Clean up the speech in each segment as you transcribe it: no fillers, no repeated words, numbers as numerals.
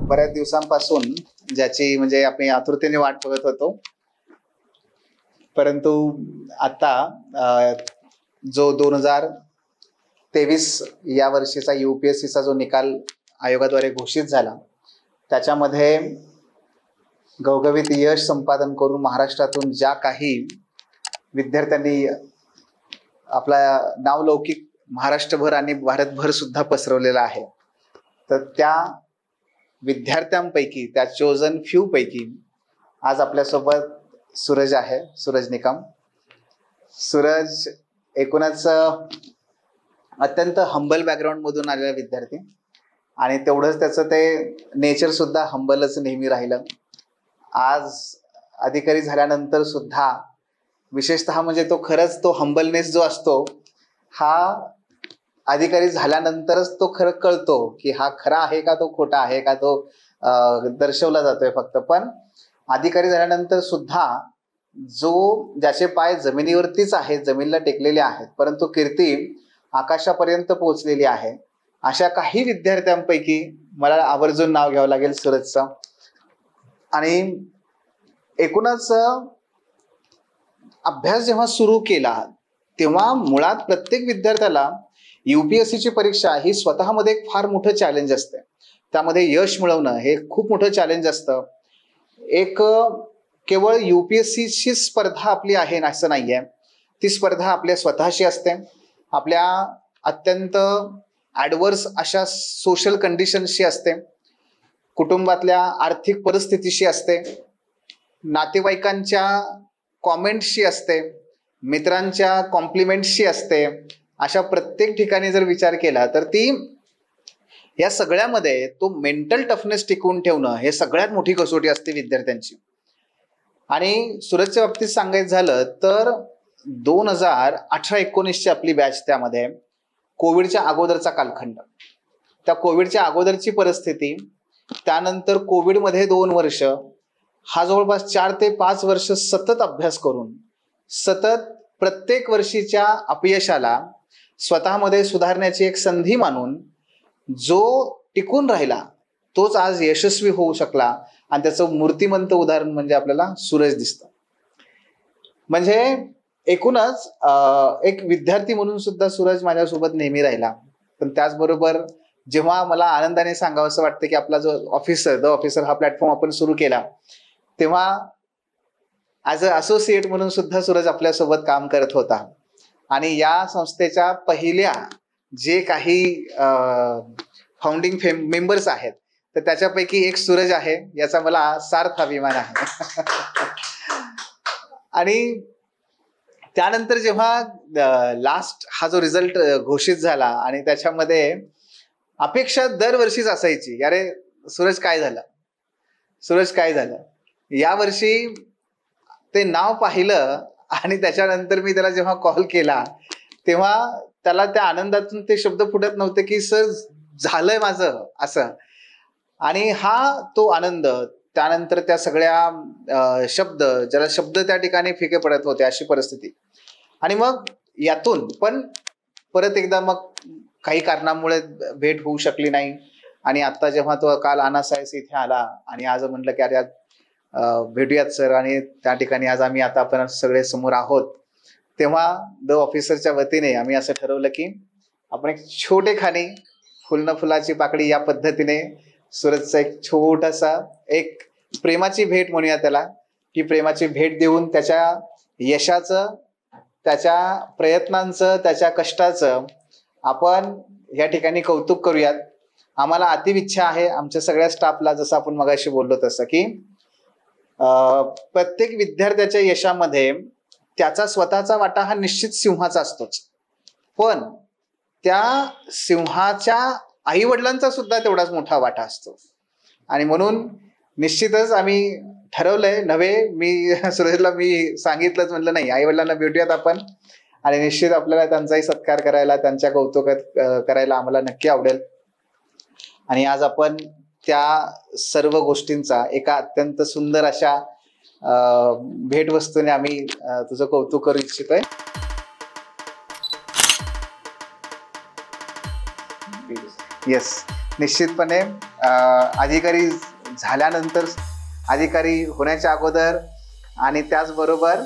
बऱ्याच दिवसांपासून ज्याची म्हणजे आपण आतुरतेने वाट बघत होतो, परंतु आता जो 2023 या वर्षीचा UPSCचा जो निकाल आयोगाद्वारे घोषित झाला, त्याच्यामध्ये घवघवीत यश संपादन करून महाराष्ट्रातून ज्या काही विद्यार्थ्यांनी आपला नावलौकिक महाराष्ट्रभर आणि भारतभर सुद्धा पसरवलेला आहे, तर त्या विद्यार्थ्यांपैकी, त्या चोजन फ्यू पैकी आज आपल्यासोबत सूरज आहे, सूरज निकम. सूरज एकूणच अत्यंत हंबल बॅकग्राऊंड मधून आलेला विद्यार्थी आणि तेवढंच त्याचं ते नेचर सुद्धा हंबलच नेहमी राहिलं. आज अधिकारी झाल्यानंतर सुद्धा विशेषतः म्हणजे तो खरंच तो हंबलनेस जो असतो हा अधिकारी झाल्यानंतरच तो खरं कळतो की हा खरा आहे का, तो खोटा आहे का, तो दर्शवला जातोय फक्त. पण अधिकारी झाल्यानंतर सुद्धा जो ज्याचे पाय जमिनीवरतीच आहेत, जमिनीला टेकलेले आहेत, परंतु कीर्ती आकाशापर्यंत पोहोचलेली आहे, अशा काही विद्यार्थ्यांपैकी मला आवर्जून नाव घ्यावं लागेल सूरजचं. आणि एकूणच अभ्यास जेव्हा सुरू केला तेव्हा मुळात प्रत्येक विद्यार्थ्याला UPSCची परीक्षा ही स्वतःमध्ये एक फार मोठं चॅलेंज असते. त्यामध्ये यश मिळवणं हे खूप मोठं चॅलेंज असतं. एक केवळ UPSCची स्पर्धा आपली आहे असं नाहीये, ती स्पर्धा आपल्या स्वतःशी असते, आपल्या अत्यंत ॲडव्हर्स अशा सोशल कंडिशनशी असते, कुटुंबातल्या आर्थिक परिस्थितीशी असते, नातेवाईकांच्या कॉमेंट्सशी असते, मित्रांच्या कॉम्प्लिमेंट्सशी असते. अशा प्रत्येक ठिकाणी जर विचार केला तर ती या सगळ्यामध्ये तो मेंटल टफनेस टिकवून ठेवणं हे सगळ्यात मोठी कसोटी असते विद्यार्थ्यांची. आणि सूरजच्या बाबतीत सांगायचं झालं तर 2018-19ची आपली बॅच, त्यामध्ये कोविडच्या अगोदरचा कालखंड, त्या कोविडच्या अगोदरची परिस्थिती, त्यानंतर कोविडमध्ये 2 वर्ष, हा जवळपास 4 ते 5 वर्ष सतत अभ्यास करून सतत प्रत्येक वर्षीच्या अपयशाला स्वतःमध्ये सुधारण्याची एक संधी मानून जो टिकून राहिला तोच आज यशस्वी होऊ शकला. आणि त्याचं मूर्तिमंत उदाहरण म्हणजे आपल्याला सूरज दिसतं. म्हणजे एकूणच एक विद्यार्थी म्हणून सुद्धा सूरज माझ्यासोबत नेहमी राहिला. पण त्याचबरोबर जेव्हा मला आनंदाने सांगावं असं वाटतं की आपला जो द ऑफिसर हा प्लॅटफॉर्म आपण सुरू केला, तेव्हा ॲज अ असोसिएट म्हणून सुद्धा सूरज आपल्यासोबत काम करत होता. आणि या संस्थेच्या पहिल्या जे काही फाउंडिंग मेंबर्स आहेत तर त्याच्यापैकी एक सूरज आहे, याचा मला सार्थ अभिमान आहे. आणि त्यानंतर जेव्हा लास्ट हा जो रिझल्ट घोषित झाला आणि त्याच्यामध्ये अपेक्षा दरवर्षीच असायची, अरे सूरज काय झालं, सूरज काय झालं. यावर्षी ते नाव पाहिलं आणि त्याच्यानंतर मी त्याला जेव्हा कॉल केला तेव्हा त्याला त्या आनंदातून ते शब्द फुटत नव्हते की सर झालंय माझं असं. आणि हा तो आनंद, त्यानंतर त्या सगळ्या शब्द, ज्याला शब्द त्या ठिकाणी फिके पडत होते अशी परिस्थिती. आणि मग यातून पण परत एकदा मग काही कारणामुळे भेट होऊ शकली नाही. आणि आता जेव्हा तो काल अनासायस इथे आला आणि आज म्हटलं की अरे भेटूयात सर, आणि त्या ठिकाणी आज आम्ही आता आपण सगळे समोर आहोत, तेव्हा द ऑफिसरच्या वतीने आम्ही असं ठरवलं की आपण एक छोटेखानी फुलनं फुलाची पाकळी या पद्धतीने सूरजचा एक छोटासा एक प्रेमाची भेट म्हणूया त्याला, की प्रेमाची भेट देऊन त्याच्या यशाचं, त्याच्या प्रयत्नांचं, त्याच्या कष्टाचं आपण या ठिकाणी कौतुक करूयात. आम्हाला अतिव इच्छा आहे आमच्या सगळ्या स्टाफला, जसं आपण मगाशी बोललो तसं, की प्रत्येक विद्यार्थ्याच्या यशामध्ये त्याचा स्वतःचा वाटा हा निश्चित सिंहाचा असतोच, पण त्या सिंहाच्या आई वडिलांचा सुद्धा तेवढाच मोठा वाटा असतो. आणि म्हणून निश्चितच आम्ही ठरवलंय नव्हे, मी सूरजला मी सांगितलंच, म्हटलं नाही आई वडिलांना भेटूयात आपण, आणि निश्चित आपल्याला त्यांचाही सत्कार करायला, त्यांच्या कौतुक करायला आम्हाला नक्की आवडेल. आणि आज आपण त्या सर्व गोष्टींचा एका अत्यंत सुंदर अशा भेटवस्तूने आम्ही तुझं कौतुक करू इच्छितोय. येस, निश्चितपणे अधिकारी झाल्यानंतर, अधिकारी होण्याच्या अगोदर आणि त्याचबरोबर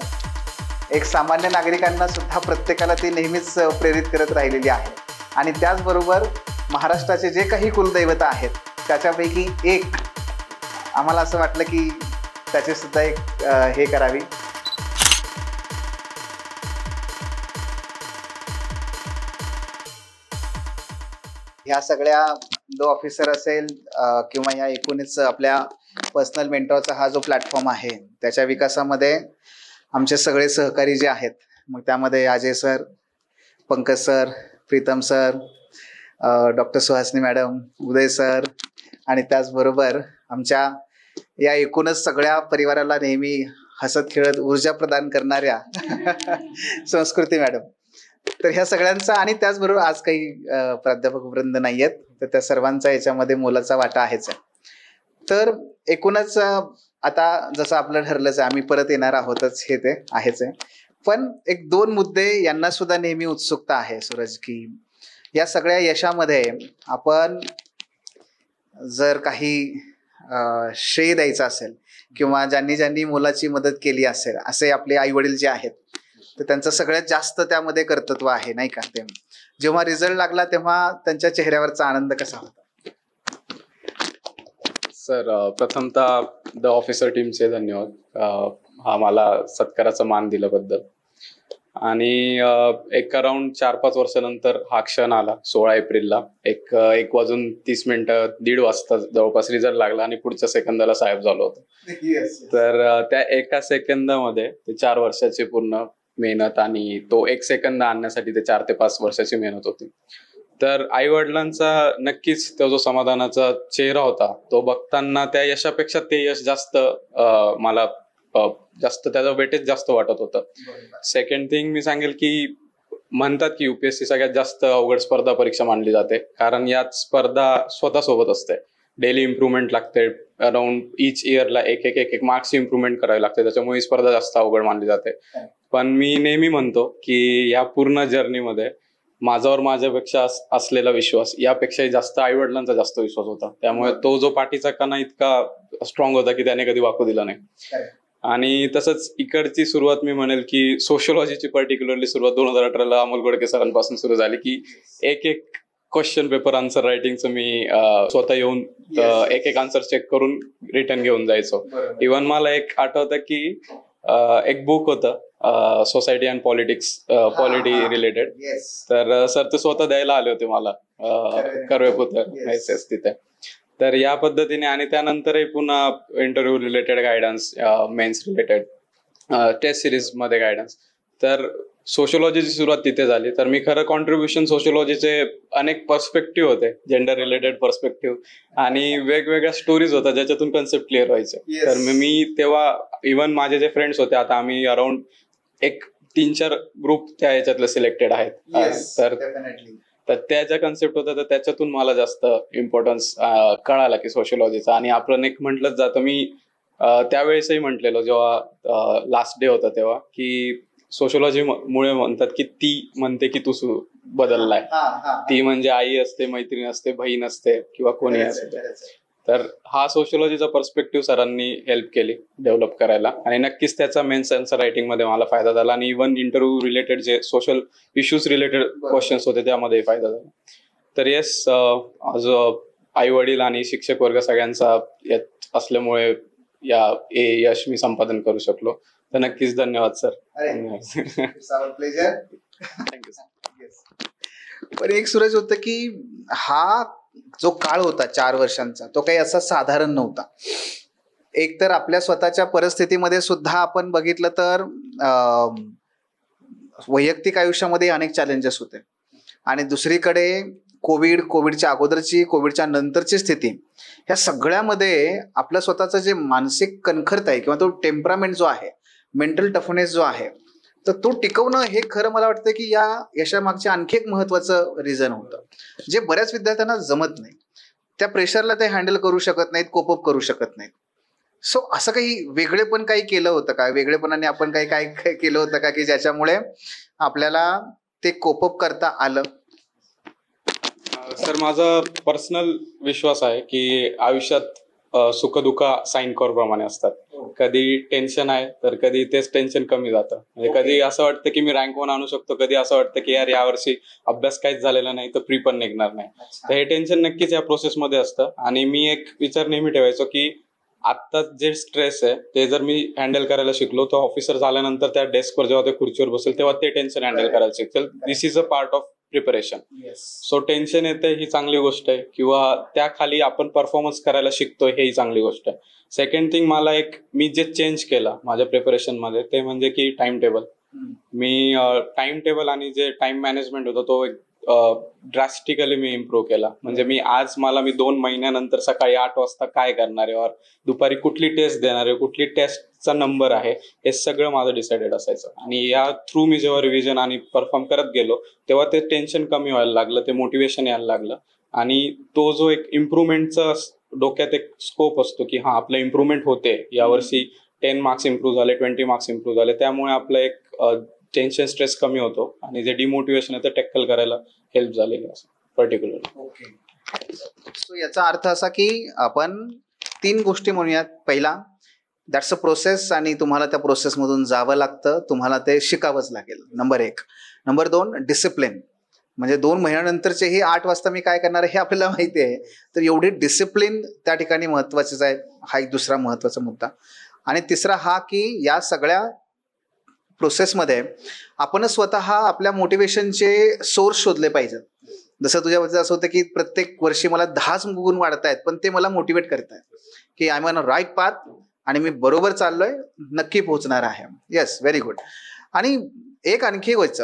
एक सामान्य नागरिकांना सुद्धा प्रत्येकाला ती नेहमीच प्रेरित करत राहिलेली आहे. आणि त्याचबरोबर महाराष्ट्राचे जे काही कुलदैवत आहेत त्याच्यापैकी एक आम्हाला असं वाटलं की त्याचे सुद्धा एक हे करावी. ह्या सगळ्या जो ऑफिसर असेल किंवा या एकूणच आपल्या पर्सनल मेंटॉरचा हा जो प्लॅटफॉर्म आहे त्याच्या विकासामध्ये आमचे सगळे सहकारी जे आहेत, मग त्यामध्ये Ajay sir, Pankaj sir, Preetam sir, doctor Suhasini madam, Uday sir आणि त्याचबरोबर आमच्या या एकूणच सगळ्या परिवाराला नेहमी हसत खेळत ऊर्जा प्रदान करणाऱ्या संस्कृती मॅडम, तर ह्या सगळ्यांचा आणि त्याचबरोबर आज काही प्राध्यापक वृंद नाही आहेत, तर त्या सर्वांचा याच्यामध्ये मोलाचा वाटा आहेच आहे. तर एकूणच आता जसं आपलं ठरलंच आहे, आम्ही परत येणार आहोतच, हे ते आहेच आहे. पण एक दोन मुद्दे यांना सुद्धा नेहमी उत्सुकता आहे सूरज, की या सगळ्या यशामध्ये आपण जर काही श्रेय द्यायचं असेल किंवा ज्यांनी ज्यांनी मुलाची मदत केली असेल असे आपले आई वडील जे आहेत, तर त्यांचं सगळ्यात जास्त त्यामध्ये कर्तृत्व आहे नाही का. ते जेव्हा रिझल्ट लागला तेव्हा त्यांच्या चेहऱ्यावरचा आनंद कसा होता? सर, प्रथमतः द ऑफिसर टीमचे धन्यवाद हा मला सत्काराचा मान दिल्याबद्दल. आणि एक अराउंड 4-5 वर्षानंतर हा क्षण आला 16 एप्रिलला 1:30 1:30 वाजता जवळपास रिझल्ट लागला आणि पुढच्या सेकंदाला साहेब झालो होतो. तर त्या एका सेकंदामध्ये ते 4 वर्षाची पूर्ण मेहनत आणि तो 1 सेकंद आणण्यासाठी ते 4 ते 5 वर्षाची मेहनत होती. तर आई वडिलांचा नक्कीच तो जो समाधानाचा चेहरा होता तो बघताना त्या यशापेक्षा ते यश जास्त मला जास्त त्याचं वेटेज जास्त वाटत होतं. सेकंड थिंग मी सांगेल की म्हणतात की युपीएससी सगळ्यात जास्त अवघड स्पर्धा परीक्षा मानली जाते, कारण यात स्पर्धा स्वतःसोबत असते. डेली इम्प्रूव्हमेंट लागते, अराउंड इच इयरला एक मार्क्स इम्प्रूव्हमेंट करावी लागते, त्याच्यामुळे ही स्पर्धा जास्त अवघड मानली जाते. पण मी नेहमी म्हणतो की या पूर्ण जर्नीमध्ये माझ्यावर माझ्यापेक्षा असलेला विश्वास यापेक्षाही जास्त आई वडिलांचा जास्त विश्वास होता. त्यामुळे तो जो पाठीचा कणा इतका स्ट्रॉंग होता की त्याने कधी वाकू दिला नाही. आणि तसंच इकडची सुरुवात मी म्हणेल की सोशिओलॉजीची पर्टिक्युलरली सुरुवात 2018ला अमोल गोडके सरांपासून सुरू झाली, की एक क्वेश्चन पेपर आन्सर रायटिंगचं मी स्वतः येऊन एक आन्सर चेक करून रिटर्न घेऊन जायचो. इव्हन मला एक आठवतं की एक बुक होतं society and politics, polity related, तर सर ते स्वतः द्यायला आले होते मला कर्वेपुत्र तिथे. तर या पद्धतीने आणि त्यानंतरही पुन्हा interview related guidance, mains related, test series मध्ये गायडन्स. तर सोशिओलॉजीची सुरुवात तिथे झाली. तर मी खरं कॉन्ट्रीब्युशन सोशिओलॉजीचे अनेक पर्स्पेक्टिव्ह होते, जेंडर रिलेटेड पर्स्पेक्टिव्ह आणि वेगवेगळ्या स्टोरीज होत्या ज्याच्यातून कन्सेप्ट क्लिअर व्हायचे. तर मी तेव्हा इव्हन माझे जे फ्रेंड्स होते, आता आम्ही अराउंड 3-4 ग्रुप त्या याच्यातले सिलेक्टेड आहेत. तर त्या ज्या कन्सेप्ट होत्या तर त्याच्यातून मला जास्त इम्पॉर्टन्स कळाला की सोशिओलॉजीचा. आणि आपण एक म्हटलंच जातं, मी त्यावेळेसही म्हटलेलो जेव्हा लास्ट डे होता तेव्हा, की सोशिओलॉजी मुळे म्हणतात की ती म्हणते की तू बदललाय. ती म्हणजे आई असते, मैत्रीण असते, बहीण असते किंवा कोणी असते. तर हा सोशिओलॉजीचा पर्स्पेक्टिव्ह सरांनी हेल्प केली डेव्हलप करायला आणि नक्कीच त्याचा मेन्स आन्सर रायटिंग मध्ये मला फायदा झाला. आणि इव्हन इंटरव्ह्यू रिलेटेड जे सोशल इश्यूज रिलेटेड क्वेश्चन्स होते त्यामध्ये फायदा झाला. तर येस, आज आई वडील आणि शिक्षक वर्ग सगळ्यांचा यात असल्यामुळे या यश मी संपादन करू शकलो. तर नक्कीच धन्यवाद सर. प्लेजर. थँक्यू. पण एक सूरज होतं की हा जो काळ होता 4 वर्षांचा तो काही असा साधारण नव्हता. एक तर आपल्या स्वतःच्या परिस्थितीमध्ये सुद्धा आपण बघितलं तर वैयक्तिक आयुष्यामध्ये अनेक चॅलेंजेस होते आणि दुसरीकडे कोविडच्या अगोदरची, कोविडच्या नंतरची स्थिती, ह्या सगळ्यामध्ये आपलं स्वतःचं जे मानसिक कणखरता आहे किंवा तो टेम्परामेंट जो आहे, मेंटल टफनेस जो आहे, तर तो टिकवणं हे खरं मला वाटतं की या यशामागचे आणखी एक महत्वाचं रिझन होतं, जे बऱ्याच विद्यार्थ्यांना जमत नाही. त्या प्रेशरला ते हँडल करू शकत नाहीत, कोपअप करू शकत नाहीत. सो असं काही वेगळेपण काही केलं होतं का? वेगळेपणाने आपण काय केलं होतं का की ज्याच्यामुळे आपल्याला ते कोपअप करता आलं? सर, सर माझा पर्सनल विश्वास आहे की आयुष्यात सुखदुःख साइन कर्व प्रमाणे असतात. कधी टेन्शन आहे तर कधी तेच टेन्शन कमी जातं. म्हणजे कधी असं वाटतं की मी रँक 1 आणू शकतो, कधी असं वाटतं की यार यावर्षी अभ्यास काहीच झालेला नाही तर प्री पण निघणार नाही. तर हे टेन्शन नक्कीच या प्रोसेसमध्ये असतं. आणि मी एक विचार नेहमी ठेवायचो की आता जे स्ट्रेस आहे ते जर मी हँडल करायला शिकलो तर ऑफिसर झाल्यानंतर त्या डेस्कवर जेव्हा ते खुर्चीवर बसेल तेव्हा ते टेन्शन हँडल करायला शिकेल. This is a part of preparation. So tension येते ही चांगली गोष्ट आहे, किंवा त्या खाली आपण परफॉर्मन्स करायला शिकतोय ही चांगली गोष्ट आहे. सेकंड थिंग मला मी जे चेंज केला माझ्या प्रिपरेशन मध्ये ते म्हणजे की time table. Me time table आणि जे टाइम मॅनेजमेंट होता तो एक ड्रास्टिकली मी इम्प्रूव्ह केला. म्हणजे मी 2 महिन्यानंतर सकाळी 8 वाजता काय करणार आहे, और दुपारी कुठली टेस्ट देणार आहे, कुठली टेस्टचा नंबर आहे, हे सगळं माझं डिसाइडेड असायचं. आणि या थ्रू मी जेव्हा रिव्हिजन आणि परफॉर्म करत गेलो तेव्हा ते टेन्शन कमी व्हायला लागलं, ते मोटिवेशन यायला लागलं. आणि तो जो एक इम्प्रुव्हमेंटचा डोक्यात एक स्कोप असतो की हा आपलं इम्प्रुव्हमेंट होते, यावर्षी 10 मार्क्स इम्प्रूव्ह झाले, 20 मार्क्स इम्प्रूव्ह झाले, त्यामुळे आपलं एक टेन्शन स्ट्रेस कमी होतो आणि जे डिमोटिवेशन आहे ते टॅकल करायला हेल्प झालेली असं पर्टिक्युलर. ओके. सो याचा अर्थ असा की आपण 3 गोष्टी म्हणूयात. पहिला, दॅट्स अ प्रोसेस आणि तुम्हाला त्या प्रोसेसमधून जावं लागतं, तुम्हाला ते शिकावंच लागेल. नंबर 1. Number 2, discipline. म्हणजे 2 महिन्यानंतरचेही 8 वाजता मी काय करणार हे आपल्याला माहिती आहे. तर एवढी डिसिप्लिन त्या ठिकाणी महत्वाचीच आहे. हा एक दुसरा महत्वाचा मुद्दा. आणि तिसरा हा की या सगळ्या प्रोसेसमध्ये आपण स्वतः आपल्या मोटिवेशनचे सोर्स शोधले पाहिजेत. जसं तुझ्याबद्दल असं होतं की प्रत्येक वर्षी मला 10च गुण वाढत आहेत, पण ते मला मोटिवेट करत आहेत की I am on a right path आणि मी बरोबर चाललोय, नक्की पोहोचणार आहे. Yes, very good. आणि एक आणखी गोष्ट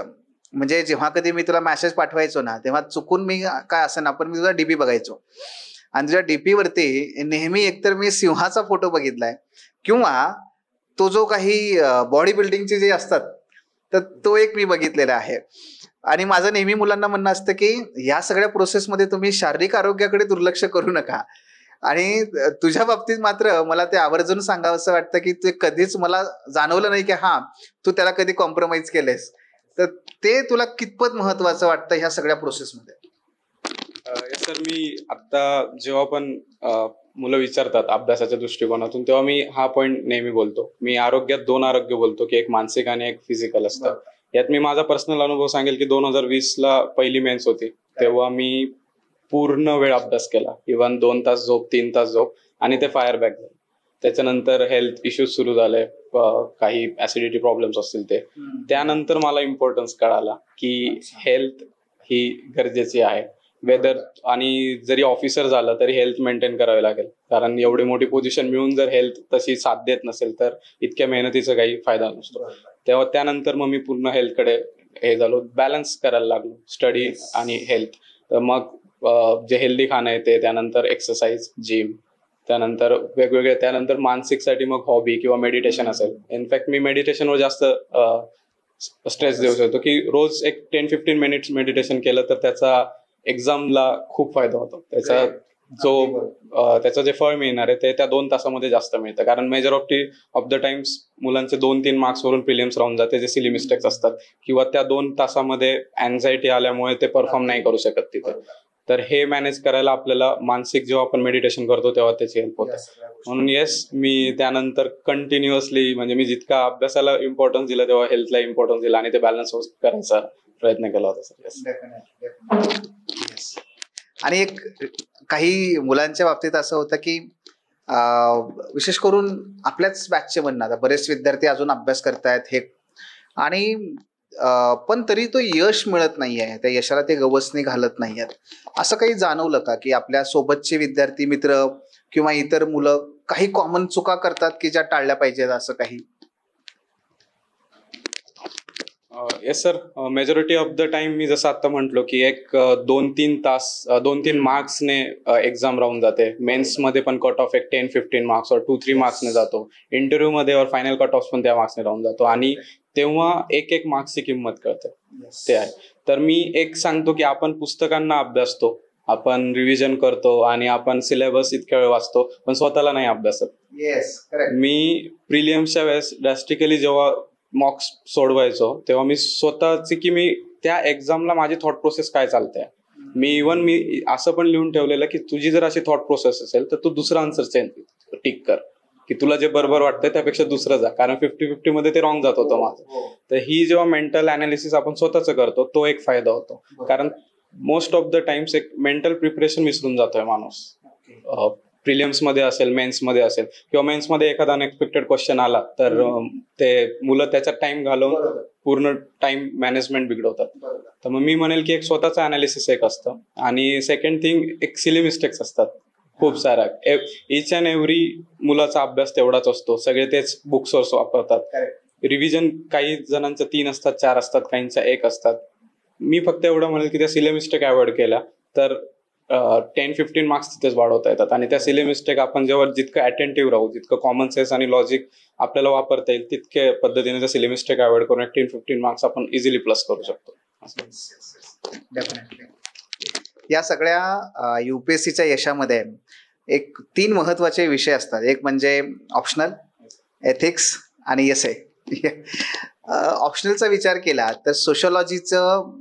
म्हणजे जेव्हा कधी मी तुला मेसेज पाठवायचो ना, तेव्हा चुकून मी काय असं ना, पण मी तुझा डीपी बघायचो आणि तुझ्या डीपी वरती नेहमी एकतर मी सिंहाचा फोटो बघितलाय किंवा तो जो काही बॉडी बिल्डिंगचे जे असतात तर तो एक मी बघितलेला आहे. आणि माझं नेहमी मुलांना म्हणणं असतं की या सगळ्या प्रोसेसमध्ये तुम्ही शारीरिक आरोग्याकडे दुर्लक्ष करू नका. आणि तुझ्या बाबतीत मात्र मला ते आवर्जून सांगावं असं वाटतं की ते कधीच मला जाणवलं नाही की हा तू त्याला कधी कॉम्प्रोमाइज केलेस. तर ते तुला कितपत महत्वाचं वाटतं ह्या सगळ्या प्रोसेसमध्ये? सर मी आता जेव्हा पण मुलं विचारतात अभ्यासाच्या दृष्टिकोनातून तेव्हा मी हा पॉईंट नेहमी बोलतो. मी आरोग्यात 2 आरोग्य बोलतो की एक मानसिक आणि एक फिजिकल असतं. यात मी माझा पर्सनल अनुभव सांगेल की 2020ला पहिली मेन्स होती तेव्हा मी पूर्ण वेळ अभ्यास केला. इव्हन 2 तास झोप, 3 तास झोप, आणि ते फायर बॅक झाले. त्याच्यानंतर हेल्थ इश्यूज सुरू झाले, काही ऍसिडिटी प्रॉब्लेम्स असतील ते. त्यानंतर मला इम्पॉर्टन्स कळाला की हेल्थ ही गरजेची आहे. वेदर आणि जरी ऑफिसर झालं तरी हेल्थ मेंटेन करावी लागेल, कारण एवढी मोठी पोझिशन मिळून जर हेल्थ तशी साथ देत नसेल तर इतक्या मेहनतीचा काही फायदा नसतो. तेव्हा त्यानंतर मग मी पूर्ण हेल्थकडे हे झालो, बॅलन्स करायला लागलो स्टडी आणि हेल्थ. तर मग जे हेल्दी खाणं येते, त्यानंतर एक्सरसाइज, जिम, त्यानंतर वेगवेगळे, त्यानंतर मानसिकसाठी मग हॉबी किंवा मेडिटेशन असेल. इनफॅक्ट मी मेडिटेशनवर जास्त स्ट्रेस देऊ शकतो की रोज एक 10-15 मिनिट्स मेडिटेशन केलं तर त्याचा एक्झामला खूप फायदा होतो. त्याचं जे फळ मिळणार आहे ते त्या 2 तासामध्ये जास्त मिळतं, कारण मेजर ऑफ द टाइम्स मुलांचे 2-3 मार्क्स वरून प्रिलिम्स राहून जाते, जे सिली मिस्टेक्स असतात, किंवा त्या 2 तासामध्ये अँझायटी आल्यामुळे ते परफॉर्म नाही करू शकत तिथे. तर हे मॅनेज करायला आपल्याला मानसिक जेव्हा आपण मेडिटेशन करतो तेव्हा त्याची हेल्प होते. म्हणून येस, मी त्यानंतर कंटिन्युअसली म्हणजे मी जितका अभ्यासाला इम्पॉर्टन्स दिला तेव्हा हेल्थला इम्पॉर्टन्स दिला आणि ते बॅलन्स करायचा प्रयत्न केला होता सर. आणि एक काही मुलांच्या बाबतीत असं होतं की विशेष करून आपल्याच बॅचचे म्हणणार बरेच विद्यार्थी अजून अभ्यास करतायत हे, आणि पण तरी तो यश मिळत नाहीये, त्या यशाला ते गवसणी घालत नाहीयेत. असं काही जाणवलं का की आपल्या सोबतचे विद्यार्थी मित्र किंवा इतर मुलं काही कॉमन चुका करतात की ज्या टाळल्या पाहिजेत, असं काही? Yes sir, majority of the time मी जसं आता म्हटलो की एक 2-3 तास 2-3 मार्क्सने एक्झाम राहून जाते. मेन्समध्ये पण कट ऑफ एक 10-15 मार्क्स और 2-3 मार्क्सने जातो. इंटरव्ह्यूमध्ये और फायनल कट ऑफ पण त्या मार्क्सने राहून जातो, आणि तेव्हा एक मार्क्सची किंमत कळते. ते आहे. तर मी एक सांगतो की आपण पुस्तकांना अभ्यासतो, आपण रिव्हिजन करतो आणि आपण सिलेबस इतक्या वेळ वाचतो, पण स्वतःला नाही अभ्यासत. मी प्रिलियम्सच्या वेळेस ड्रास्टिकली जेव्हा मॉक्स सोडवायचो तेव्हा मी स्वतःची की मी त्या एक्झामला माझी थॉट प्रोसेस काय चालते मी असं पण लिहून ठेवलेलं की तुझी जर अशी थॉट प्रोसेस असेल तर तू दुसरा आन्सर टिक कर, की तुला जे बरोबर वाटतंय त्यापेक्षा दुसरं जा, कारण 50-50 मध्ये ते रॉंग जात होतं माझं. तर ही जेव्हा मेंटल अनालिसिस आपण स्वतःच करतो तो एक फायदा होतो, कारण मोस्ट ऑफ द टाइम्स एक मेंटल प्रिपरेशन विसरून जातोय माणूस. प्रिलिम्स मध्ये असेल, मेन्स मध्ये असेल, किंवा मेन्स मध्ये एखादा अनएक्सपेक्टेड क्वेश्चन आला तर ते मुलं त्याचा टाइम घालवून पूर्ण टाइम मॅनेजमेंट बिघडवतात. तर मग मी म्हणेल की एक स्वतःचं अनालिसिस एक असतं, आणि सेकंड थिंग एक सिली मिस्टेक्स असतात खूप साऱ्या. इच अँड एव्हरी मुलाचा अभ्यास तेवढाच असतो, सगळे तेच बुक सोर्स वापरतात. रिव्हिजन काही जणांचं 3 असतात, 4 असतात, काहींच्या 1 असतात. मी फक्त एवढं म्हणेल की त्या सिली मिस्टेक अवॉइड केल्या तर 10-15 मार्क्स तिथेच वाढवता येतात. आणि त्या सिली मिस्टेक आपण जेव्हा जितकं अटेंटिव्ह राहू, जितकं कॉमन सेन्स आणि लॉजिक आपल्याला वापरता येईल, तितके पद्धतीने त्या सिली मिस्टेक अवॉइड करून 10-15 मार्क्स आपण इझिली प्लस करू शकतो. डेफिनेटली. या सगळ्या युपीएससीच्या यशामध्ये एक 3 महत्वाचे विषय असतात. एक म्हणजे ऑप्शनल, एथिक्स आणि एसे. ऑप्शनलचा विचार केला तर सोशोलॉजीचं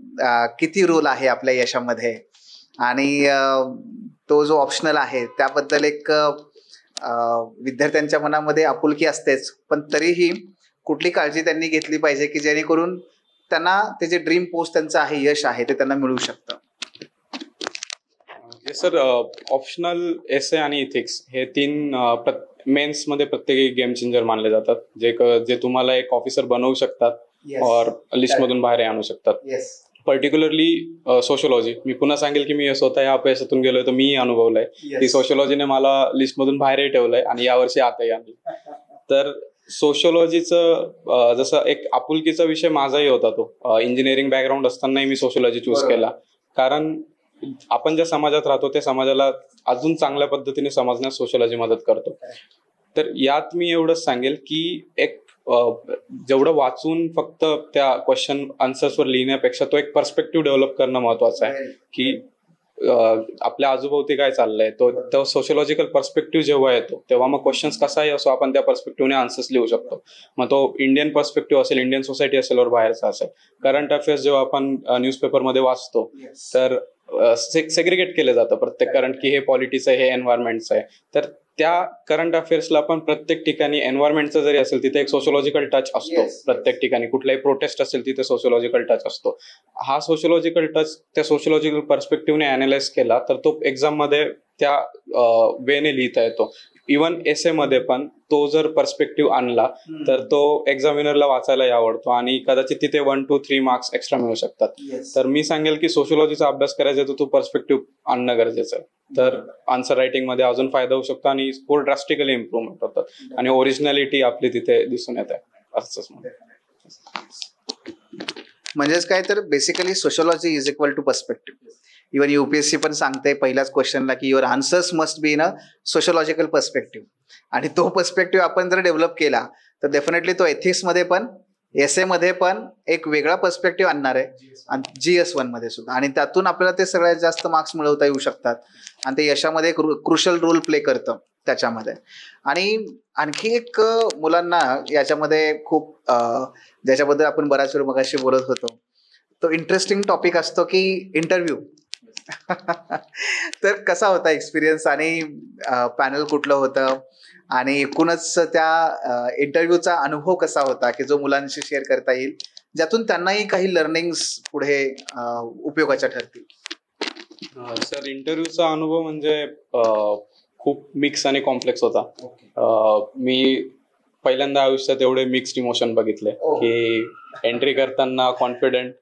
किती रोल आहे आपल्या यशामध्ये, आणि तो जो ऑप्शनल आहे त्याबद्दल एक विद्यार्थ्यांच्या मनामध्ये आपुलकी असतेच, पण तरीही कुठली काळजी त्यांनी घेतली पाहिजे की जेणेकरून त्यांना ते जे ड्रीम पोस्ट त्यांचं आहे, यश आहे, ते त्यांना मिळू शकतं. सर, ऑप्शनल, एसे आणि इथिक्स हे 3 मेन्स मध्ये प्रत्येक गेम चेंजर मानले जातात, जे तुम्हाला एक ऑफिसर बनवू शकतात और लिस्ट मधून बाहेर आणू शकतात. पर्टिक्युलरली सोशोलॉजी, मी पुन्हा सांगेल की मी स्वतः या अपयशातून गेलोय तर मी अनुभवलंय की सोशोलॉजीने मला लिस्ट मधून बाहेरही ठेवलंय आणि यावर्षी आताही आणलं. तर सोशोलॉजीचं जसं एक आपुलकीचा विषय माझाही होता, तो इंजिनिअरिंग बॅकग्राऊंड असतानाही मी सोशोलॉजी चूज केला, कारण आपण ज्या समाजात राहतो त्या समाजाला अजून चांगल्या पद्धतीने समजण्यास सोशोलॉजी मदत करतो. तर यात मी एवढंच सांगेल की एक जेवढं वाचून फक्त त्या क्वेश्चन आन्सर्सवर लिहिण्यापेक्षा तो एक पर्स्पेक्टिव्ह डेव्हलप करणं महत्वाचं आहे, की आपल्या आजूबाजूला काय चाललंय, तो सोशोलॉजिकल पर्स्पेक्टिव्ह जेव्हा येतो तेव्हा मग क्वेश्चन्स कसाही असो आपण त्या पर्स्पेक्टिव्हने आन्सर्स लिहू शकतो. मग तो इंडियन पर्स्पेक्टिव्ह असेल, इंडियन सोसायटी असेल, और बाहेरचा असेल. करंट अफेअर्स जेव्हा आपण न्यूजपेपरमध्ये वाचतो तर सेग्रिगेट केलं जातं प्रत्येक करंट, की हे पॉलिटिक्स आहे, हे एन्व्हायरमेंटचं आहे. तर त्या करंट अफेअर्सला पण प्रत्येक ठिकाणी एन्व्हायरमेंटचं जरी असेल तिथे एक सोशोलॉजिकल टच असतो. प्रत्येक ठिकाणी कुठलाही प्रोटेस्ट असेल तिथे सोशोलॉजिकल टच असतो. हा सोशोलॉजिकल टच त्या सोशोलॉजिकल पर्स्पेक्टिव्हने अनालाइज केला तर तो एक्झाम मध्ये त्या वेने लिहिता येतो. इव्हन एसे मध्ये पण तो जर पर्स्पेक्टिव्ह आणला तर तो एक्झामिनरला वाचायलाही आवडतो आणि कदाचित तिथे 1, 2, 3 मार्क्स एक्स्ट्रा मिळू शकतात. तर मी सांगेल की सोशोलॉजीचा अभ्यास करायचा तर तो पर्स्पेक्टिव्ह आणणं गरजेचं आहे. तर आन्सर रायटिंग मध्ये अजून फायदा होऊ शकतो आणि स्कोर ड्रास्टिकली इम्प्रूव्हमेंट होतात आणि ओरिजिनॅलिटी आपली तिथे दिसून येते. असंच म्हणजेच काय तर basically sociology is equal to perspective. Even UPSC पण सांगते पहिल्याच क्वेश्चनला की your answers must be in a sociological perspective, आणि तो पर्स्पेक्टिव्ह आपण जर डेव्हलप केला तर डेफिनेटली तो एथिक्समध्ये पण, एसे मध्ये पण एक वेगळा पर्स्पेक्टिव्ह आणणार आहे, आणि GS1 मध्ये सुद्धा, आणि त्यातून आपल्याला ते सगळ्यात जास्त मार्क्स मिळवता येऊ शकतात आणि ते यशामध्ये एक क्रुशल रोल प्ले करतं त्याच्यामध्ये. आणि आणखी एक मुलांना याच्यामध्ये खूप ज्याच्याबद्दल आपण बऱ्याच वेळ मगाशी बोलत होतो, तो इंटरेस्टिंग टॉपिक असतो की इंटरव्ह्यू. तर कसा होता एक्सपिरियन्स, आणि पॅनल कुठलं होतं, आणि एकूणच त्या इंटरव्ह्यूचा अनुभव कसा होता की जो मुलांशी शेअर करता येईल, ज्यातून त्यांनाही काही लर्निंग्स पुढे उपयोगाच्या ठरतील? सर, इंटरव्ह्यूचा अनुभव म्हणजे खूप मिक्स आणि कॉम्प्लेक्स होता. मी पहिल्यांदा आयुष्यात एवढे मिक्स्ड इमोशन बघितले की एंट्री करताना कॉन्फिडेंट,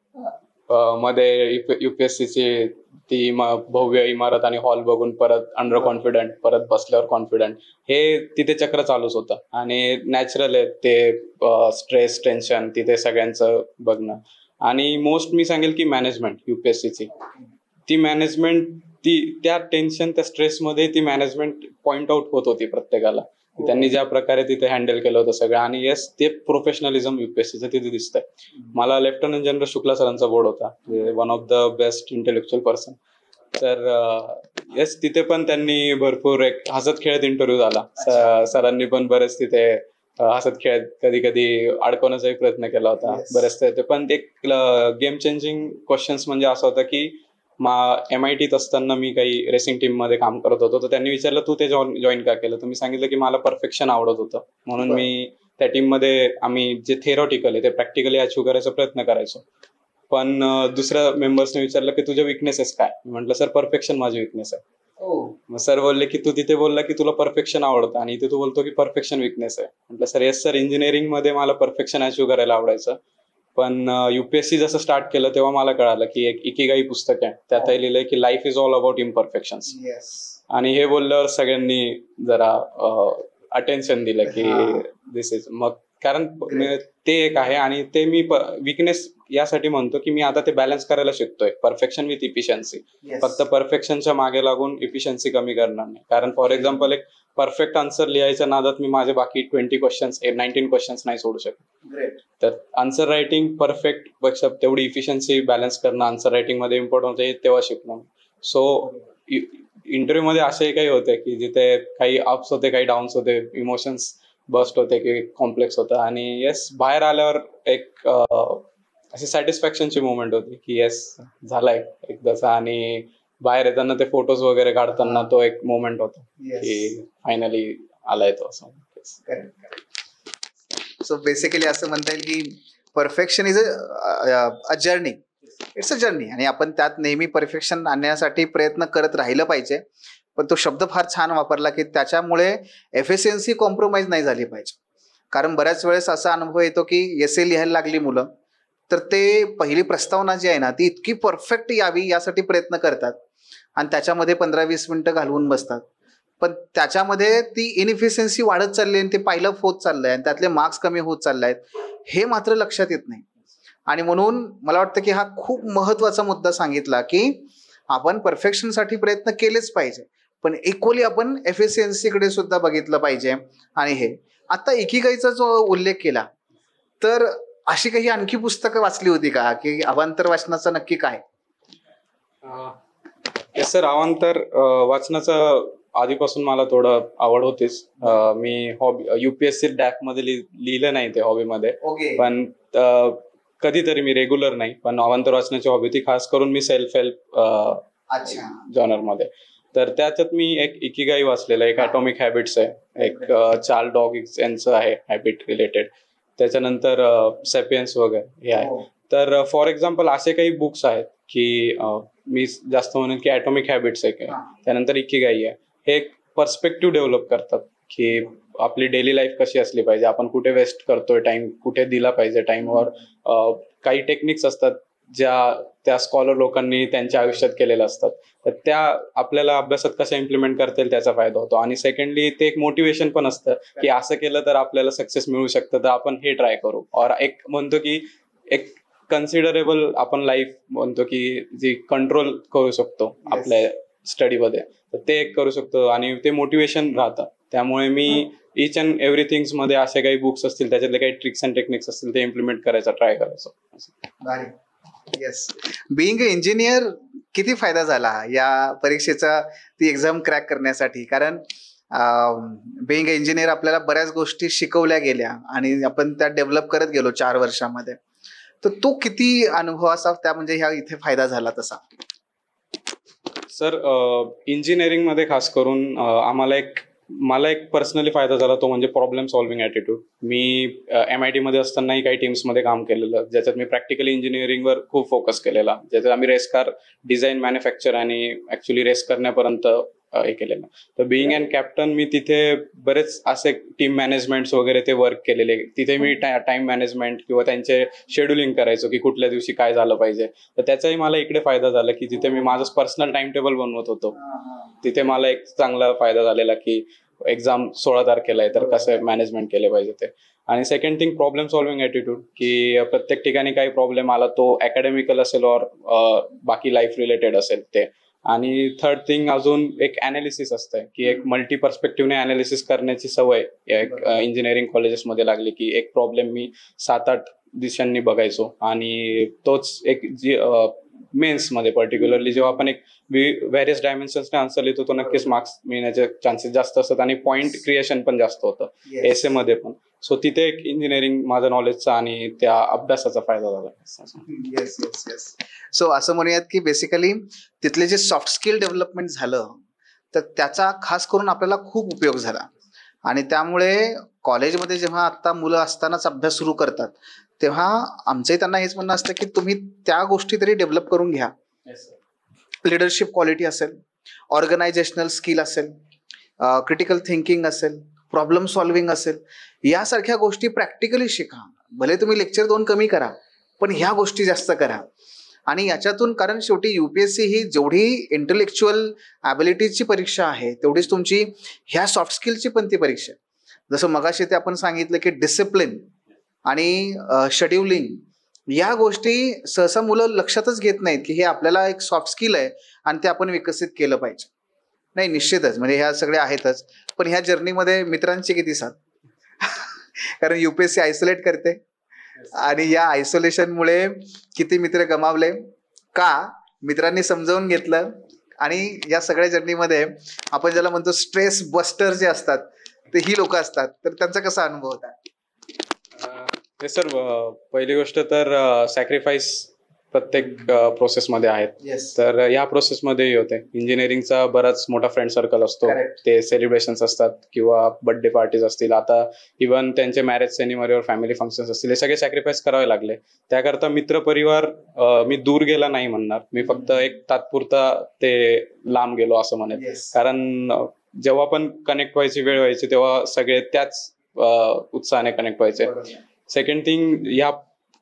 मध्ये युपीएससीची ती भव्य इमारत आणि हॉल बघून परत अंडर कॉन्फिडंट, परत बसल्यावर कॉन्फिडंट, हे तिथे चक्र चालूच होतं. आणि नॅचरल आहे ते स्ट्रेस, टेन्शन तिथे सगळ्यांचं बघणं. आणि मोस्ट मी सांगेल की मॅनेजमेंट युपीएससीची, ती मॅनेजमेंट, त्या टेन्शन, त्या स्ट्रेसमध्ये ती मॅनेजमेंट पॉइंट आउट होत होती प्रत्येकाला. त्यांनी ज्या प्रकारे तिथे हँडल केलं होतं सगळं, आणि येस ते प्रोफेशनलिझम युपीएससीचं तिथे दिसतंय. मला लेफ्टनंट जनरल शुक्ला सरांचा बोर्ड होता, one of the best intellectual person. तर येस तिथे पण त्यांनी भरपूर एक हसत खेळत इंटरव्ह्यू झाला. सरांनी पण बरेच तिथे हसत खेळत कधी कधी अडकवण्याचाही प्रयत्न केला होता बरेच ते. पण एक गेम चेंजिंग क्वेश्चन्स म्हणजे असं होतं की MITत असताना मी काही रेसिंग टीम मध्ये काम करत होतो, तर त्यांनी विचारलं तू ते जॉईन का केलं, तर मी सांगितलं की मला परफेक्शन आवडत होतं, म्हणून मी त्या टीम मध्ये आम्ही जे थेरॉटिकल आहे ते प्रॅक्टिकली अचीव्ह करायचा प्रयत्न करायचो. पण दुसऱ्या मेंबर्सने विचारलं की तुझे विकनेसेस काय, मी म्हटलं सर परफेक्शन माझी विकनेस आहे. मग सर बोलले की तू तिथे बोलला की तुला परफेक्शन आवडतं आणि इथे तू बोलतो की परफेक्शन विकनेस आहे. म्हटलं सर येस सर, इंजिनिअरिंग मध्ये मला परफेक्शन अचीव्ह करायला आवडायचं, पण UPSC जसं स्टार्ट केलं तेव्हा मला कळालं की एक इकिगाई पुस्तक आहे, त्यातही लिहिलंय की लाईफ इज ऑल अबाउट इम्परफेक्शन्स. आणि हे बोलल्यावर सगळ्यांनी जरा अटेन्शन दिलं की दिस इज, मग कारण ते एक आहे आणि ते मी विकनेस यासाठी म्हणतो की मी आता ते बॅलन्स करायला शिकतोय, परफेक्शन विथ इफिशियन्सी. फक्त परफेक्शनच्या मागे लागून इफिशियन्सी कमी करणार नाही, कारण फॉर एक्झाम्पल एक परफेक्ट आन्सर लिहायच्या नादात मी माझे बाकी 19 क्वेश्चन्स नाही सोडू शकत. तर आन्सर रायटिंग परफेक्ट पेक्षा तेवढी इफिशियन्सी बॅलन्स करणं आन्सर रायटिंग मध्ये इम्पॉर्टंट होते, तेव्हा शिकलो. सो इंटरव्ह्यू मध्ये असे काही होते की जिथे काही अप्स होते, काही डाऊन्स होते, इमोशन्स बस्ट होते की कॉम्प्लेक्स होतं, आणि येस बाहेर आल्यावर एक अशी सॅटिस्फॅक्शनची मोमेंट होती की येस झालाय एकदाचा, आणि बाहेर येताना ते फोटोज वगैरे काढताना तो एक मोमेंट होता की फायनली आलाय तो असं. सो बेसिकली असं म्हणता येईल की perfection is a journey, it's a journey, आणि आपण त्यात नेहमी परफेक्शन आणण्यासाठी प्रयत्न करत राहिलं पाहिजे. पण तो शब्द फार छान वापरला की त्याच्यामुळे एफिशियन्सी कॉम्प्रोमाइज नाही झाली पाहिजे. कारण बऱ्याच वेळेस असा अनुभव येतो की एसे लिहायला लागली मुलं तर ते पहिली प्रस्तावना जी आहे ना ती इतकी परफेक्ट यावी यासाठी प्रयत्न करतात आणि त्याच्यामध्ये 15-20 मिनिटं घालवून बसतात, पण त्याच्यामध्ये ती इनइफिशियन्सी वाढत चालली आणि ते पाहिलं होत चाललंय आणि त्यातले मार्क्स कमी होत चालले आहेत, हे मात्र लक्षात येत नाही. आणि म्हणून मला वाटतं की हा खूप महत्त्वाचा मुद्दा सांगितला की आपण परफेक्शनसाठी प्रयत्न केलेच पाहिजे, पण इक्वली आपण एफिशियन्सीकडे सुद्धा बघितलं पाहिजे. आणि हे आता इकिगाईचा जो उल्लेख केला, तर अशी काही आणखी पुस्तकं वाचली होती का की अवांतर वाचनाचं नक्की काय? येस सर, अवांतर वाचनाचं आधीपासून मला थोडं आवड होतीच. मी हॉबी UPSC डॅक मध्ये लिहिलं नाही ते हॉबीमध्ये, पण कधीतरी मी रेग्युलर नाही, पण अवांतर वाचनाची हॉबी ती खास करून मी सेल्फ हेल्प जॉनर मध्ये. तर त्याच्यात मी एक इकिगाई वाचलेलं, एक ॲटॉमिक हॅबिट्स आहे, एक चार्ल्स डॉगिन्स यांचं आहे हॅबिट रिलेटेड, त्याच्यानंतर सॅपियन्स वगैरे हे आहे. तर फॉर एक्झाम्पल असे काही बुक्स आहेत की मी जास्त म्हणेन की ॲटॉमिक हॅबिट्स आहे, त्यानंतर इकिगाई आहे, हे एक पर्स्पेक्टिव्ह डेव्हलप करतात की आपली डेली लाईफ कशी असली पाहिजे, आपण कुठे वेस्ट करतोय टाइम, कुठे दिला पाहिजे टाइमवर. काही टेक्निक्स असतात ज्या त्या स्कॉलर लोकांनी त्यांच्या आयुष्यात केलेल्या असतात, तर त्या आपल्याला अभ्यासात कशा इम्प्लिमेंट करता येईल त्याचा फायदा होतो. आणि सेकंडली ते एक मोटिवेशन पण असतं की असं केलं तर आपल्याला सक्सेस मिळू शकतं, तर आपण हे ट्राय करू. और एक म्हणतो की एक कन्सिडरेबल आपण लाईफ म्हणतो की जी कंट्रोल करू शकतो आपल्या स्टडीमध्ये, तर ते एक करू शकतो आणि ते मोटिवेशन राहतं. त्यामुळे मी इच अँड एव्हरीथिंग्स मध्ये असे काही बुक्स असतील, त्याच्यातले काही ट्रिक्स अँड टेक्निक्स असतील ते इम्प्लिमेंट करायचा ट्राय करायचो. येस, बिईंग अ इंजिनियर किती फायदा झाला या परीक्षेचा, ती एक्झाम क्रॅक करण्यासाठी? कारण बिईंग अ इंजिनियर आपल्याला बऱ्याच गोष्टी शिकवल्या गेल्या आणि आपण त्या डेव्हलप करत गेलो 4 वर्षामध्ये, तर तो किती अनुभव असा त्या म्हणजे ह्या इथे फायदा झाला तसा? सर, इंजिनिअरिंग मध्ये खास करून मला एक पर्सनली फायदा झाला, तो म्हणजे प्रॉब्लेम सॉल्व्हिंग ॲटिट्यूड. मी MIT मध्ये असतानाही काही टीम्समध्ये काम केलेलं, ज्याच्यात मी प्रॅक्टिकली इंजिनिअरिंगवर खूप फोकस केलेला, ज्याच्यात आम्ही रेस कार डिझाईन, मॅन्युफॅक्चर आणि ऍक्च्युली रेस करण्यापर्यंत हे केलेलं. तर बिईंग अँड कॅप्टन मी तिथे बरेच असे टीम मॅनेजमेंट्स वगैरे ते वर्क केलेले. तिथे मी टाइम मॅनेजमेंट किंवा त्यांचे शेड्युलिंग करायचो की कुठल्या दिवशी काय झालं पाहिजे. तर त्याचाही मला इकडे फायदा झाला की जिथे मी माझं पर्सनल टाइम टेबल बनवत होतो, तिथे मला एक चांगला फायदा झालेला की एक्झाम 16 तारखेला आहे तर कसं मॅनेजमेंट केले पाहिजे ते. आणि second thing problem solving attitude, की प्रत्येक ठिकाणी काही प्रॉब्लेम आला, तो अकॅडमिकल असेल और बाकी लाईफ रिलेटेड असेल ते. आणि थर्ड थिंग अजून एक अनालिसिस असतं की एक मल्टी पर्स्पेक्टिव्हने अनालिसिस करण्याची सवय एक इंजिनिअरिंग कॉलेजेसमध्ये लागली, की एक प्रॉब्लेम मी 7-8 दिशांनी बघायचो आणि तोच एक जी मेन्समध्ये पर्टिक्युलरली जेव्हा आपण एक व्हेरियस डायमेन्शन्सने आन्सर लिहितो तो नक्कीच मार्क्स मिळण्याचे चान्सेस जास्त असतात आणि पॉईंट क्रिएशन पण जास्त होतं एसे मध्ये पण. सो तिथे एक इंजिनिअरिंग माझ्या नॉलेजचा आणि त्या अभ्यासाचा फायदा झाला. Yes yes yes. सो असं म्हणूयात की बेसिकली तिथले जे सॉफ्ट स्किल डेव्हलपमेंट झालं तर त्याचा खास करून आपल्याला खूप उपयोग झाला. आणि त्यामुळे कॉलेजमध्ये जेव्हा आता मुलं असतानाच अभ्यास सुरू करतात तेव्हा आमचंही त्यांना हेच म्हणणं असतं की तुम्ही त्या गोष्टी तरी डेव्हलप करून घ्या. लिडरशिप क्वालिटी असेल, ऑर्गनायझेशनल स्किल असेल, क्रिटिकल थिंकिंग असेल, प्रॉब्लेम सॉल्व्हिंग असेल, यासारख्या गोष्टी प्रॅक्टिकली शिका. भले तुम्ही लेक्चर 2 कमी करा पण ह्या गोष्टी जास्त करा. आणि याच्यातून कारण शेवटी UPSC ही जेवढी इंटेलेक्च्युअल ॲबिलिटीजची परीक्षा आहे तेवढीच तुमची ह्या सॉफ्ट स्किलची पण ती परीक्षा आहे. जसं मगाशी ते आपण सांगितलं की डिसिप्लिन आणि शेड्युलिंग या गोष्टी सहसा मुलं लक्षातच घेत नाहीत की हे आपल्याला एक सॉफ्ट स्किल आहे आणि ते आपण विकसित केलं पाहिजे. नाही, निश्चितच म्हणजे ह्या सगळ्या आहेतच, पण ह्या जर्नीमध्ये मित्रांची किती साथ. कारण UPSC आयसोलेट करते आणि या आयसोलेशनमुळे किती मित्र गमावले का मित्रांनी समजावून घेतलं. आणि या सगळ्या जर्नीमध्ये आपण ज्याला म्हणतो स्ट्रेस बस्टर जे असतात ते ही लोक असतात, तर त्यांचा कसा अनुभव होता? ते सर पहिली गोष्ट तर सॅक्रिफाईस प्रत्येक प्रोसेसमध्ये आहेत. तर या प्रोसेसमध्येही होते. इंजिनिअरिंगचा बराच मोठा फ्रेंड सर्कल असतो. ते सेलिब्रेशन्स असतात किंवा बर्थडे पार्टीज असतील, आता इव्हन त्यांचे मॅरेज सेरेमनीवर फॅमिली फंक्शन्स असतील, हे सगळे सॅक्रिफाईस करावे लागले. त्याकरता मित्र परिवार मी दूर गेला नाही म्हणणार, मी फक्त एक तात्पुरता ते लांब गेलो असं म्हणेल. कारण जेव्हा पण कनेक्ट व्हायची वेळ व्हायची तेव्हा सगळे त्याच उत्साहाने कनेक्ट व्हायचे. सेकंड थिंग, या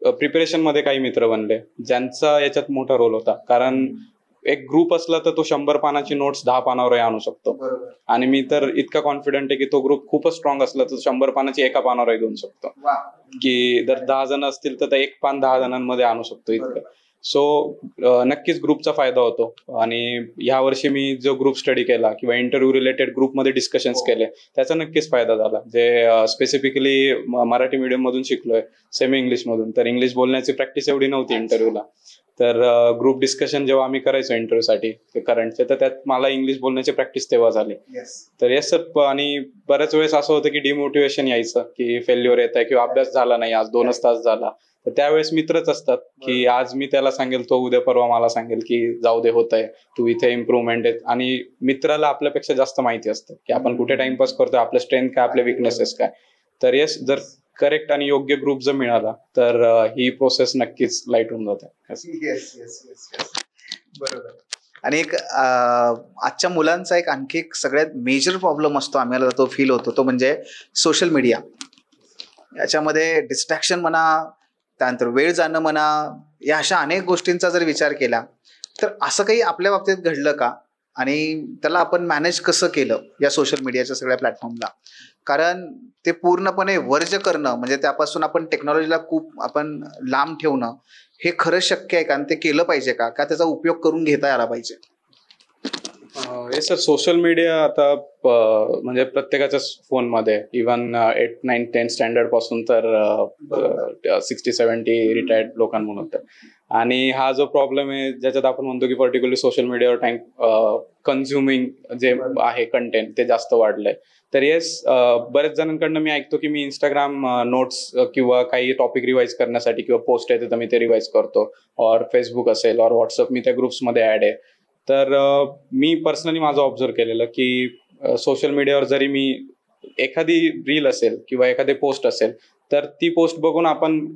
प्रिपरेशन मध्ये काही मित्र बनले ज्यांचा याच्यात मोठा रोल होता. कारण एक ग्रुप असला तर तो 100 पानाची नोट्स 10 पानावर आणू शकतो. आणि मी तर इतका कॉन्फिडंट आहे की तो ग्रुप खूपच स्ट्रॉंग असला तर 100 पानाची एका पानावर घेऊन शकतो. की जर 10 जण असतील तर एक पान 10 जणांमध्ये आणू शकतो इतकं. सो नक्कीच ग्रुपचा फायदा होतो. आणि ह्या वर्षी मी जो ग्रुप स्टडी केला किंवा इंटरव्ह्यू रिलेटेड ग्रुपमध्ये डिस्कशन्स केले त्याचा नक्कीच फायदा झाला. जे स्पेसिफिकली मराठी मीडियम मधून शिकलोय, सेमी इंग्लिश मधून, तर इंग्लिश बोलण्याची प्रॅक्टिस एवढी नव्हती इंटरव्ह्यूला. तर ग्रुप डिस्कशन जेव्हा आम्ही करायचो इंटरव्ह्यूसाठी करंटचे, तर त्यात मला इंग्लिश बोलण्याची प्रॅक्टिस तेव्हा झाली. तर येस सर. आणि बऱ्याच वेळेस असं होतं की डिमोटिवेशन यायचं की फेल्युअर येत आहे किंवा अभ्यास झाला नाही, आज 2च तास झाला. तर त्यावेळेस मित्रच असतात की आज मी त्याला सांगेल, तो उद्या परवा मला सांगेल की जाऊ दे, होत आहे, तू इथे इम्प्रुव्हमेंट आहे. आणि मित्राला आपल्यापेक्षा जास्त माहिती असतं की आपण कुठे टाइमपास करतोय, आपलं स्ट्रेंथ काय, आपले विकनेसेस काय. तर येस, जर करेक्ट आणि योग्य ग्रुप जर मिळाला तर ही प्रोसेस नक्कीच लाईट होऊन जाते. बरोबर. आणि एक आजच्या मुलांचा एक आणखी एक सगळ्यात मेजर प्रॉब्लेम असतो, आम्हाला तो फील होतो, तो म्हणजे सोशल मीडिया. याच्यामध्ये डिस्ट्रॅक्शन म्हणा, त्यानंतर वेळ जाणं म्हणा, या अशा अनेक गोष्टींचा जर विचार केला तर असं काही आपल्या बाबतीत घडलं का? आणि त्याला आपण मॅनेज कसं केलं या सोशल मीडियाच्या सगळ्या प्लॅटफॉर्मला? कारण ते पूर्णपणे वर्ज करणं म्हणजे त्यापासून आपण टेक्नॉलॉजीला खूप आपण लांब ठेवणं हे खरं शक्य आहे का? आणि ते केलं पाहिजे का त्याचा उपयोग करून घेता आला पाहिजे? हे सर, सोशल मीडिया आता म्हणजे प्रत्येकाच्याच फोनमध्ये, इव्हन 8, 9, 10 स्टँडर्ड पासून तर 60-70 रिटायर्ड लोकांमध्ये. आणि हा जो प्रॉब्लेम आहे ज्याच्यात आपण म्हणतो की पर्टिक्युलरली सोशल मीडियावर टाइम कन्झ्युमिंग जे आहे कंटेंट ते जास्त वाढलंय. तर येस, बऱ्याच जणांकडनं मी ऐकतो की मी इंस्टाग्राम नोट्स किंवा काही टॉपिक रिवाइज करण्यासाठी किंवा पोस्ट येते तर मी ते रिवाइज करतो, और फेसबुक असेल और व्हॉट्सअप, मी त्या ग्रुप्समध्ये ऍड आहे. तर मी पर्सनली माझं ऑब्झर्व केलेलं की सोशल मीडियावर जरी मी एखादी रील असेल किंवा एखादी पोस्ट असेल तर ती पोस्ट बघून आपण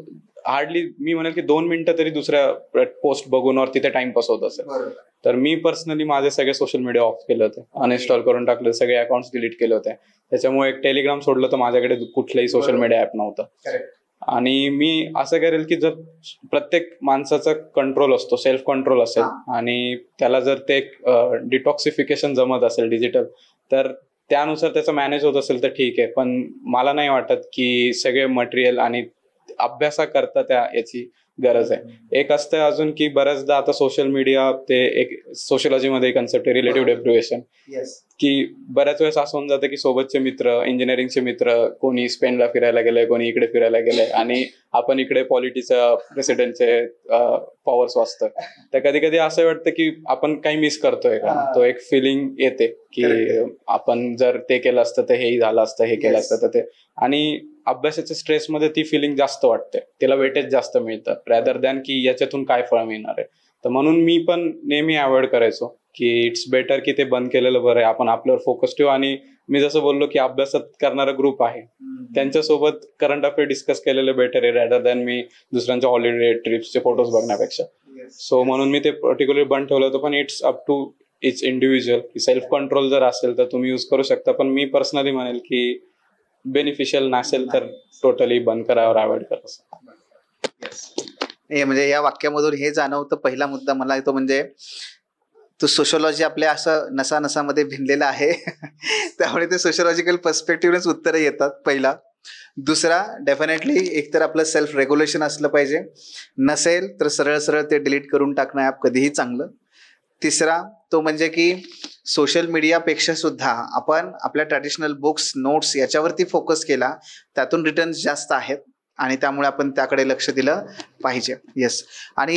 हार्डली, मी म्हणेल की 2 मिनिटं तरी दुसऱ्या पोस्ट बघून और तिथे टाइमपास होत असेल. तर मी पर्सनली माझे सगळे सोशल मीडिया ऑफ केले होते, अनइन्स्टॉल करून टाकले, सगळे अकाउंट्स डिलीट केले होते. त्याच्यामुळे एक टेलिग्राम सोडलं तर माझ्याकडे कुठलंही सोशल मीडिया ऍप नव्हतं. आणि मी असं करेल की जर प्रत्येक माणसाचा कंट्रोल असतो, सेल्फ कंट्रोल असेल आणि त्याला जर ते डिटॉक्सिफिकेशन जमत असेल डिजिटल, तर त्यानुसार त्याचं मॅनेज होत असेल तर ठीक आहे. पण मला नाही वाटत की सगळे मटेरियल आणि अभ्यासाकरता त्या याची गरज आहे. एक असतं अजून की बऱ्याचदा आता सोशल मीडिया, ते एक सोशियोलॉजीमध्ये कन्सेप्ट आहे रिलेटिव्ह डेप्रिव्हेशन, की बऱ्याच वेळेस असं होऊन जातं की सोबतचे मित्र, इंजिनिअरिंगचे मित्र, कोणी स्पेनला फिरायला गेलंय, कोणी इकडे फिरायला गेलंय, आणि आपण इकडे पॉलिटिक्सच्या प्रेसिडेंटचे पॉवर्स वाचतोय. तर कधी कधी असं वाटतं की आपण काही मिस करतोय का. तो एक फिलिंग येते की आपण जर ते केलं असतं तर हेही झालं असतं, हे केलं असतं तर ते. आणि अभ्यासाच्या स्ट्रेसमध्ये ती फिलिंग जास्त वाटते, तिला वेटेज जास्त मिळतं रॅदर दॅन की याच्यातून काय फळ मिळणार आहे. तर म्हणून मी पण नेहमी अवॉइड करायचो की इट्स बेटर की ते बंद केलेलं बरं आहे, आपण आपल्यावर फोकस ठेवू. आणि मी जसं बोललो की अभ्यासात करणारा ग्रुप आहे, त्यांच्यासोबत करंट अफेअर डिस्कस केलेलं बेटर आहे रॅदर दॅन मी दुसऱ्यांच्या हॉलिडे ट्रिप्सचे फोटोज बघण्यापेक्षा. सो म्हणून मी ते पर्टिक्युलरली बंद ठेवलं होतं. पण it's up to it's individual. Self control जर असेल तर तुम्ही यूज करू शकता, पण मी पर्सनली म्हणेल की बेनिफिशियल नसेल तर टोटली बंद करावर अवॉइड करा. म्हणजे या वाक्यामधून हे जाणवतं, पहिला मुद्दा मला येतो म्हणजे तो सोशोलॉजी आपल्या असं नसानसामध्ये भिनलेला आहे त्यामुळे ते सोशोलॉजिकल पर्स्पेक्टिव्हनेच उत्तरं येतात पहिला. दुसरा, डेफिनेटली एकतर आपलं सेल्फ रेग्युलेशन असलं पाहिजे, नसेल तर सरळ सरळ ते डिलीट करून टाकणं ॲप कधीही चांगलं. तिसरा तो म्हणजे की सोशल मीडियापेक्षा सुद्धा आपण आपल्या ट्रॅडिशनल बुक्स, नोट्स याच्यावरती फोकस केला, त्यातून रिटर्न्स जास्त आहेत आणि त्यामुळे आपण त्याकडे लक्ष दिलं पाहिजे. येस. आणि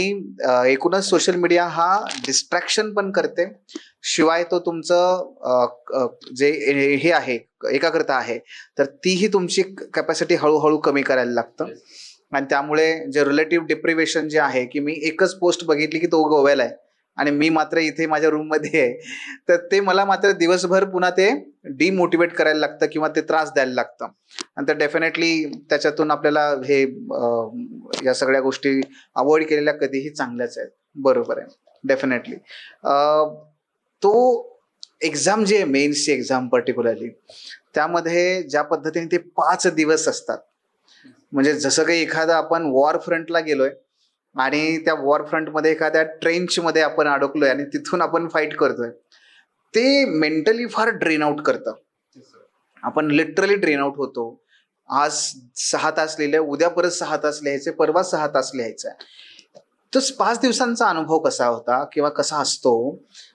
एकूणच सोशल मीडिया हा डिस्ट्रॅक्शन पण करते, शिवाय तो तुमचं जे हे आहे एकाग्रता आहे तर तीही तुमची कॅपॅसिटी हळूहळू कमी करायला लागतं. आणि त्यामुळे जे रिलेटिव्ह डिप्रिव्हेशन जे आहे की मी एकच पोस्ट बघितली की तो गोव्याला आहे आणि मी मात्र इथे माझ्या रूममध्ये आहे, तर ते मला मात्र दिवसभर पुन्हा ते डिमोटिवेट करायला लागतं किंवा ते त्रास द्यायला लागतं. आणि तर डेफिनेटली त्याच्यातून आपल्याला हे या सगळ्या गोष्टी अवॉइड केलेल्या कधीही चांगल्याच आहेत. बरोबर आहे, डेफिनेटली. तो एक्झाम जी आहे, मेन्सची एक्झाम पर्टिक्युलरली, त्यामध्ये ज्या पद्धतीने ते 5 दिवस असतात, म्हणजे जसं काही एखादा आपण वॉर फ्रंटला गेलोय आणि त्या वॉर फ्रंटमध्ये एखाद्या ट्रेंचमध्ये आपण अडकलोय आणि तिथून आपण फाईट करतोय, ते मेंटली फार ड्रेन आउट करतं. आपण लिटरली ड्रेन आउट होतो. आज 6 तास लिहिले, उद्या परत 6 तास लिहायचे, परवा 6 तास लिहायचं. तो 5 दिवसांचा अनुभव कसा होता किंवा कसा असतो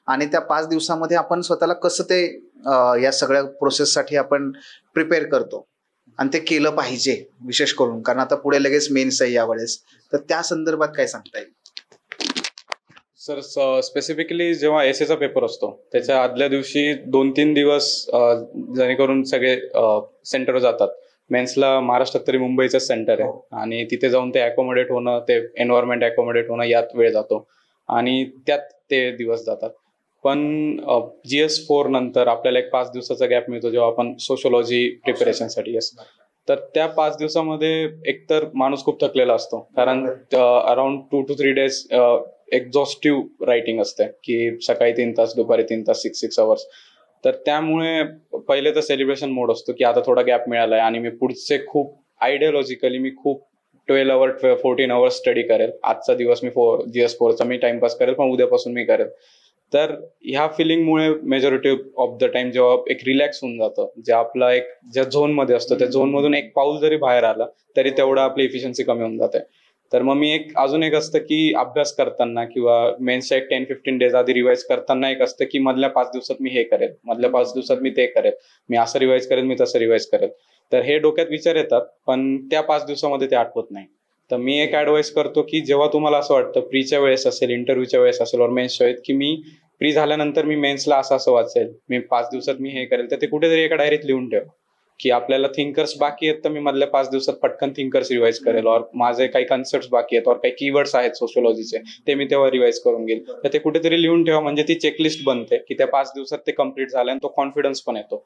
आणि त्या 5 दिवसामध्ये आपण स्वतःला कसं ते या सगळ्या प्रोसेससाठी आपण प्रिपेअर करतो आणि ते केलं पाहिजे विशेष करून, कारण आता पुढे लगेच मेन्स आहे यावेळेस, तर त्या संदर्भात काय सांगता येईल? सर, स्पेसिफिकली जेव्हा एसएचा पेपर असतो त्याच्या आदल्या दिवशी 2-3 दिवस जेणेकरून सगळे सेंटर जातात. मेन्सला महाराष्ट्रात तरी मुंबईचंच सेंटर आहे आणि तिथे जाऊन ते अकोमोडेट होणं, ते एन्व्हायरमेंट अकोमोडेट होणं यात वेळ जातो आणि त्यात ते दिवस जातात. पण GS4 नंतर आपल्याला एक 5 दिवसाचा गॅप मिळतो जेव्हा आपण सोशोलॉजी प्रिपरेशनसाठी असतो. तर त्या 5 दिवसामध्ये एकतर माणूस खूप थकलेला असतो, कारण around 2 to 3 days exhaustive writing असते की सकाळी 3 तास, दुपारी 3 तास, 6 hours. तर त्यामुळे पहिले तर सेलिब्रेशन मोड असतो की आता थोडा गॅप मिळालाय आणि मी पुढचे खूप आयडियोलॉजिकली मी खूप 14 hours स्टडी करेल. आजचा दिवस मी GS4चा मी टाइमपास करेल, पण उद्यापासून मी करेल. तर ह्या फिलिंगमुळे मेजॉरिटी ऑफ द टाइम जेव्हा एक रिलॅक्स होऊन जातं, जे आपला एक ज्या झोनमध्ये असतो त्या झोनमधून एक पाऊल जरी बाहेर आला तरी तेवढं आपली इफिशियन्सी कमी होऊन जाते. तर मग मी अजून एक असतं की अभ्यास करताना किंवा मेन्सच्या एक 10-15 days आधी रिवाइज करताना एक असतं की मधल्या 5 दिवसात मी हे करेल, मधल्या 5 दिवसात मी ते करेल, मी असं रिवाइज करेल, मी तसं रिवाइज करेल. तर हे डोक्यात विचार येतात, पण त्या 5 दिवसामध्ये ते आठवत नाही. तर मी एक ऍडवाइस करतो की जेव्हा तुम्हाला असं वाटतं, प्रीच्या वेळेस असेल, इंटरव्ह्यूच्या वेळेस असेल, और मेन्सच्या वेळेस, की मी प्री झाल्यानंतर मी मेन्सला असं वाचेल, मी 5 दिवसात मी हे करेल, तर ते कुठेतरी एका डायरीत लिहून ठेव की आपल्याला थिंकर्स बाकी आहेत तर मी मधल्या 5 दिवसात पटकन थिंकर्स रिवाइज करेल, और माझे काही कन्सेप्ट बाकी आहेत और काही कीवर्ड्स आहेत सोशोलॉजीचे ते मी तेव्हा रिवाइज करून घेईल. तर ते कुठेतरी लिहून ठेवा, म्हणजे ती चेकलिस्ट बनते की त्या 5 दिवसात ते कम्प्लीट झालं आणि तो कॉन्फिडन्स पण येतो.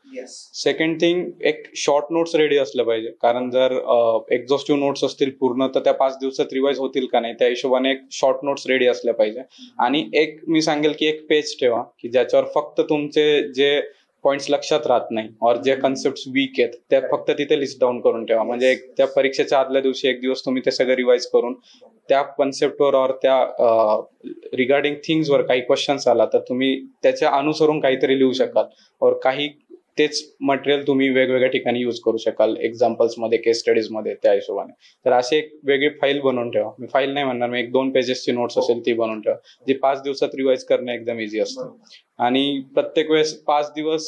सेकंड थिंग, एक शॉर्ट नोट्स रेडी असलं पाहिजे, कारण जर एक्झॉस्टिव्ह नोट्स असतील पूर्ण तर त्या 5 दिवसात रिवाइज होतील का नाही, त्या हिशोबाने एक शॉर्ट नोट्स रेडी असल्या पाहिजे. आणि एक मी सांगेल की एक पेज ठेवा की ज्याच्यावर फक्त तुमचे जे पॉइंट्स लक्षात राहत नाही और जे कन्सेप्ट वीक आहेत त्या फक्त तिथे लिस्ट डाऊन करून ठेवा. म्हणजे त्या परीक्षेच्या आदल्या दिवशी एक दिवस तुम्ही ते सगळं रिवाइज करून त्या कन्सेप्टवर और त्या रिगार्डिंग थिंग्सवर काही क्वेश्चन्स आला तर तुम्ही त्याच्या अनुसरून काहीतरी लिहू शकाल. और काही तेच मटेरियल तुम्ही वेगवेगळ्या ठिकाणी यूज करू शकाल, एक्झाम्पल्स मध्ये, केस स्टडीज मध्ये, त्या हिशोबाने. तर अशी एक वेगळी फाईल बनवून ठेवा. मी फाईल नाही म्हणणार, मी 1-2 पेजेसची नोट्स असेल ती बनवून ठेवा, जी 5 दिवसात रिवाइज करणं एकदम इझी असतं. आणि प्रत्येक वेळेस 5 दिवस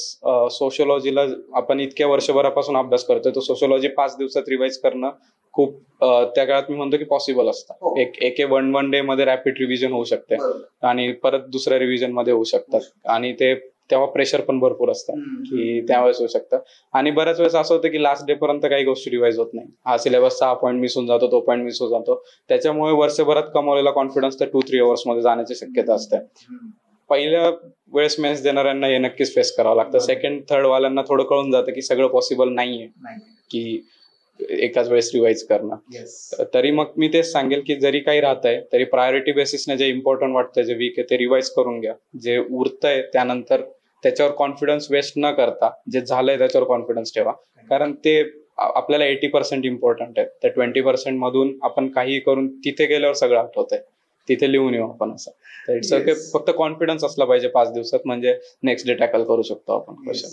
सोशिओलॉजीला आपण इतक्या वर्षभरापासून अभ्यास करतोय, तर सोशिओलॉजी 5 दिवसात रिवाइज करणं खूप त्या काळात मी म्हणतो की पॉसिबल असतं. एक 1 डे मध्ये रॅपिड रिव्हिजन होऊ शकते आणि परत दुसऱ्या रिव्हिजन मध्ये होऊ शकतात. आणि ते तेव्हा प्रेशर पण भरपूर असतं की त्यावेळेस होऊ शकतं. आणि बऱ्याच वेळेस असं होतं की लास्ट डे पर्यंत काही गोष्टी रिवाइज होत नाही. हा सिलेबसचा हा पॉईंट मिस होऊन जातो, तो पॉईंट मिस होऊन जातो. त्याच्यामुळे वर्षभरात कमवलेला कॉन्फिडन्स तर 2-3 आवर्स मध्ये जाण्याची शक्यता असते. पहिल्या वेळेस मेन्स देणाऱ्यांना हे नक्कीच फेस करावं लागतं. सेकंड थर्ड वाल्यांना थोडं कळून जातं की सगळं पॉसिबल नाहीये की एकाच वेळेस रिवाइज करणं. तरी मग मी तेच सांगेल की जरी काही राहतंय तरी प्रायोरिटी बेसिसने जे इम्पॉर्टंट वाटतं, जे वीक आहे ते रिवाइज करून घ्या. जे उरतंय त्यानंतर त्याच्यावर कॉन्फिडन्स वेस्ट न करता जे झालंय त्याच्यावर कॉन्फिडन्स ठेवा. कारण ते आपल्याला 80% इम्पॉर्टंट आहे. त्या 20% मधून आपण काही करून तिथे गेल्यावर सगळं आठवतंय, तिथे लिहून येऊ आपण असं. तर इट्स ओके, फक्त कॉन्फिडन्स असला पाहिजे 5 दिवसात, म्हणजे नेक्स्ट डे टॅकल करू शकतो आपण क्वेश्चन.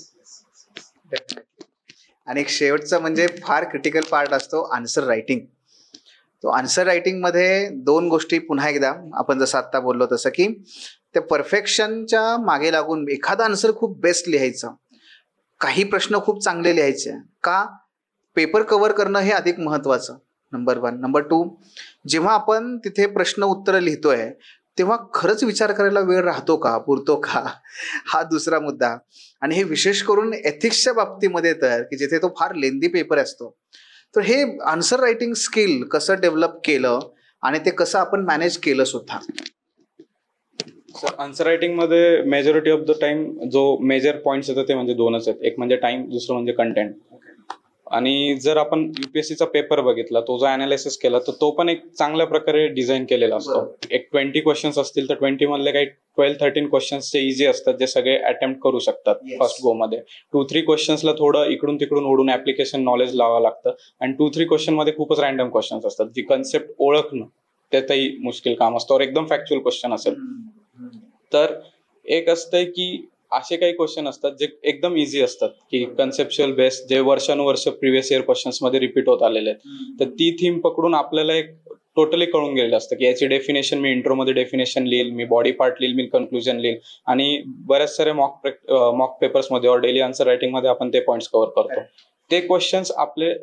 आणि एक शेवटचा म्हणजे फार क्रिटिकल पार्ट असतो आन्सर रायटिंग. तो आन्सर रायटिंग मध्ये 2 गोष्टी पुन्हा एकदा आपण जसं आता बोललो तसं की त्या परफेक्शनच्या मागे लागून एखादा आन्सर खूप बेस्ट लिहायचं, काही प्रश्न खूप चांगले लिहायचे का पेपर कव्हर करणं हे अधिक महत्वाचं, नंबर 1. नंबर 2, जेव्हा आपण तिथे प्रश्न उत्तर लिहितोय तेव्हा खरंच विचार करायला वेळ राहतो का, पुरतो का, हा दुसरा मुद्दा. आणि हे विशेष करून एथिक्सच्या बाबतीमध्ये तर की जिथे तो फार लेंदी पेपर असतो. तर हे आन्सर रायटिंग स्किल कसं डेव्हलप केलं आणि ते कसं आपण मॅनेज केलं सुद्धा. आन्सर रायटिंग मध्ये मेजॉरिटी ऑफ द टाइम जो मेजर पॉइंट्स येतात ते म्हणजे 2च आहेत. एक म्हणजे टाइम, दुसरं म्हणजे कंटेंट. आणि जर आपण युपीएससीचा पेपर बघितला, तो जो अनालिसिस केला, तर तो पण एक चांगल्या प्रकारे डिझाईन केलेला असतो. एक 20 क्वेश्चन्स असतील तर 20 मधले काही 12-13 क्वेश्चन्स जे इझी असतात, जे सगळे अटेम्प्ट करू शकतात फर्स्ट गो मध्ये. 2-3 क्वेश्चन्सला थोडं इकडून तिकडून ओढून ऍप्लिकेशन नॉलेज लावावं लागतं. आणि 2-3 क्वेश्चन मध्ये खूपच रॅन्डम क्वेश्चन्स असतात, जी कन्सेप्ट ओळखणं त्यातही मुश्किल काम असतं. और एकदम फॅक्च्युअल क्वेश्चन असेल तर एक असतंय की असे काही क्वेश्चन असतात जे एकदम इझी असतात की कन्सेप्च्युअल बेस्ड, जे वर्षानुवर्ष प्रिव्हियस इयर क्वेश्चन्स मध्ये रिपीट होत आलेले आहेत. तर ती थीम पकडून आपल्याला एक टोटली कळून गेलेलं असतं की याची डेफिनेशन मी इंट्रोमध्ये डेफिनेशन लिहिल, मी बॉडी पार्ट लिहिल, मी कन्क्लुजन लिहिल. आणि बऱ्याच साऱ्या मॉक पेपर्स मध्ये और डेली आन्सर रायटिंग मध्ये आपण ते पॉइंट्स कव्हर करतो. ते क्वेश्चन्स आपले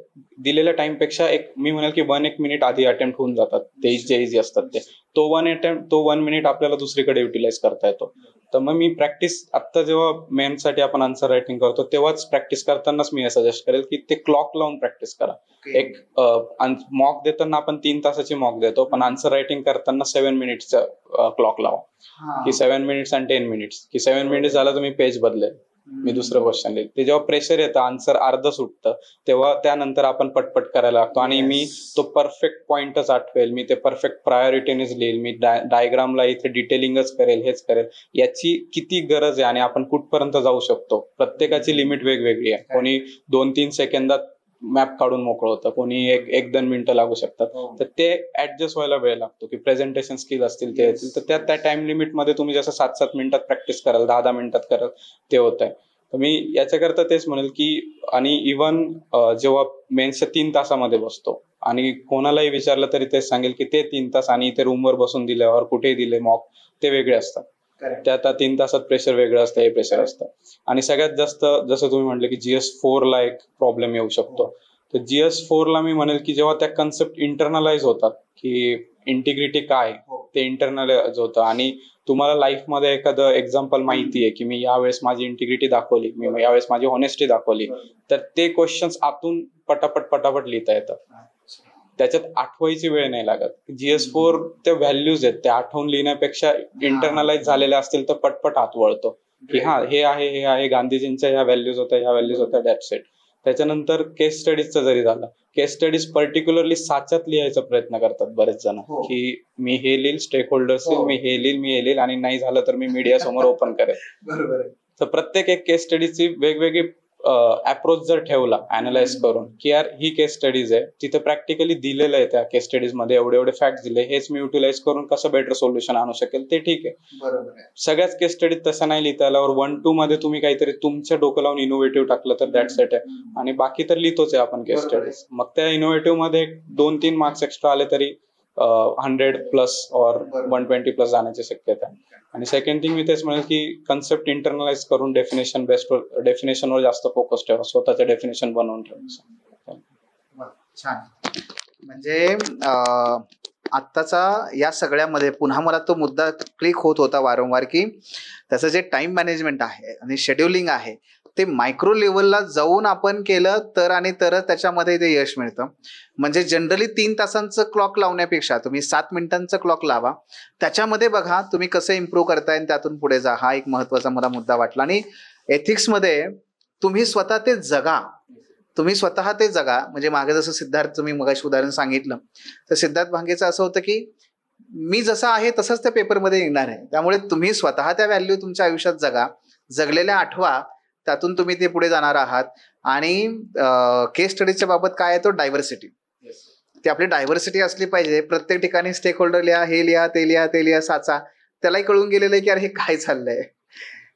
दिलेल्या टाइमपेक्षा मी म्हणेल की 1-1 मिनिट आधी अटेम्प्ट होऊन जातात. ते जे इझी असतात ते. तो 1 मिनिट आपल्याला दुसरीकडे युटिलाइज करता येतो. तर मग मी प्रॅक्टिस आत्ता जेव्हा मेन्ससाठी आपण आन्सर रायटिंग करतो तेव्हाच प्रॅक्टिस करतानाच मी सजेस्ट करेल की ते क्लॉक लावून प्रॅक्टिस करा. एक मॉक देताना आपण 3 तासाची मॉक देतो, पण आन्सर रायटिंग करताना 7 मिनिट्सचा क्लॉक लावा की 7 मिनिट्स आणि 10 मिनिट्स की 7 मिनिट्स झालं तर मी पेज बदलेल, मी दुसरं क्वेश्चन लिहिल. ते जेव्हा प्रेशर येतं, आन्सर अर्ध सुटतं, तेव्हा त्यानंतर आपण पटपट करायला लागतो. आणि मी तो परफेक्ट पॉइंटच आठवेल, मी ते परफेक्ट प्रायोरिटीनेच लिहिल, मी डायग्रामला इथे डिटेलिंगच करेल, हेच करेल. याची किती गरज आहे आणि आपण कुठपर्यंत जाऊ शकतो, प्रत्येकाची लिमिट वेगवेगळी आहे. कोणी 2-3 सेकंदात मॅप काढून मोकळं होतं, कोणी 1-2 मिनिटं लागू शकतात. तर ते ऍडजस्ट व्हायला वेळ लागतो की प्रेझेंटेशन स्किल असतील ते येतील. तर त्या टाइम लिमिट मध्ये तुम्ही जसं 7-7 मिनिटात प्रॅक्टिस कराल, 10-10 मिनिटात कराल, ते होत आहे. तर मी याच्याकरता तेच म्हणेल की, आणि इव्हन जेव्हा मेन्सच्या 3 तासामध्ये बसतो आणि कोणालाही विचारलं तरी तेच सांगेल की ते 3 तास आणि इथे रूमवर बसून दिल्यावर कुठेही दिले मॉक ते वेगळे असतात. त्या 3 तासात प्रेशर वेगळं असतं, हे प्रेशर असतं. आणि सगळ्यात जास्त जसं तुम्ही म्हटलं की GS4 ला एक प्रॉब्लेम येऊ शकतो. तर GS4 ला मी म्हणेल की जेव्हा त्या कन्सेप्ट इंटरनलाइज होतात की इंटिग्रिटी काय, ते इंटरनलाइज होतं. आणि तुम्हाला लाईफमध्ये एखादं एक्झाम्पल माहिती आहे की मी यावेळेस माझी इंटिग्रिटी दाखवली, मी यावेळेस माझी ऑनेस्टी दाखवली, तर ते क्वेश्चन्स आतून पटापट लिहिता येतात. त्याच्यात आठवायची वेळ नाही लागत. GS4 त्या व्हॅल्यूज आहेत, त्या आठवून लिहिण्यापेक्षा इंटरनलाइज झालेल्या असतील तर पटपट हात वळतो की हा हे आहे गांधीजींच्या ह्या व्हॅल्यूज होत्या, दॅट्स इट. त्याच्यानंतर केस स्टडीजचं जरी झालं, केस स्टडीज पर्टिक्युलरली साच्यात लिहायचा प्रयत्न करतात बरेच जण की मी हे लिहिल, स्टेक होल्डर्स मी हे लिहिल आणि नाही झालं तर मी मीडिया समोर ओपन करेल. बरोबर. तर प्रत्येक एक केस स्टडीची वेगवेगळी अप्रोच जर ठेवला अनालाइज करून की यार ही केस स्टडीज आहे, तिथे प्रॅक्टिकली दिलेलं आहे त्या केस स्टडीज मध्ये एवढे एवढे फॅक्ट दिले, हेच मी युटिलाइज करून कसं बेटर सोल्युशन आणू शकेल ते ठीक आहे. बरोबर आहे. सगळ्याच केस स्टडीज तसं नाही लिहिता आल्यावर 1-2 मध्ये तुम्ही काहीतरी तुमचं डोकं लावून इनोव्हेटिव्ह टाकलं तर दॅट सेट आहे. आणि बाकी तर लिहितोच आहे आपण केस बरोबर आहे. स्टडीज. मग त्या इनोव्हेटिव्ह मध्ये 2-3 मार्क्स एक्स्ट्रा आले तरी 100+ और बरोबर. 120+ जाण्याची शक्यता आहे. आणि सेकंड थिंग मी तेच म्हणेल की कन्सेप्ट इंटरनलाइज करून डेफिनेशनवर जास्त फोकस ठेवा, स्वतःच्या डेफिनेशन बनवून ठेवा. छान. म्हणजे आत्ताचा या सगळ्यामध्ये पुन्हा मला तो मुद्दा क्लिक होत होता वारंवार की त्याचं जे टाइम मॅनेजमेंट आहे आणि शेड्युलिंग आहे ते मायक्रो लेवलला जाऊन आपण केलं तर आणि तरच त्याच्यामध्ये ते यश मिळतं. म्हणजे जनरली 3 तासांचं क्लॉक लावण्यापेक्षा तुम्ही 7 मिनिटांचं क्लॉक लावा, त्याच्यामध्ये बघा तुम्ही कसं इम्प्रूव्ह करताय आणि त्यातून पुढे जा. हा एक महत्वाचा मला मुद्दा वाटला. आणि एथिक्समध्ये तुम्ही स्वतः ते जगा, तुम्ही स्वतः ते जगा. म्हणजे मागे जसं सिद्धार्थ तुम्ही मगाशी उदाहरण सांगितलं, तर सिद्धार्थ भांगेचं असं होतं की मी जसा आहे तसंच त्या पेपरमध्ये येणार आहे. त्यामुळे तुम्ही स्वतः त्या व्हॅल्यू तुमच्या आयुष्यात जगा, जगलेल्या आठवा, त्यातून तुम्ही ते पुढे जाणार आहात. आणि केस स्टडीजच्या बाबत काय आहे तो डायव्हर्सिटी, ती आपली डायव्हर्सिटी असली पाहिजे. प्रत्येक ठिकाणी स्टेक होल्डर लिहा, हे लिहा, ते लिहा, ते लिहा, साचा. त्यालाही कळून गेलेलं आहे की अरे हे काय चाललंय.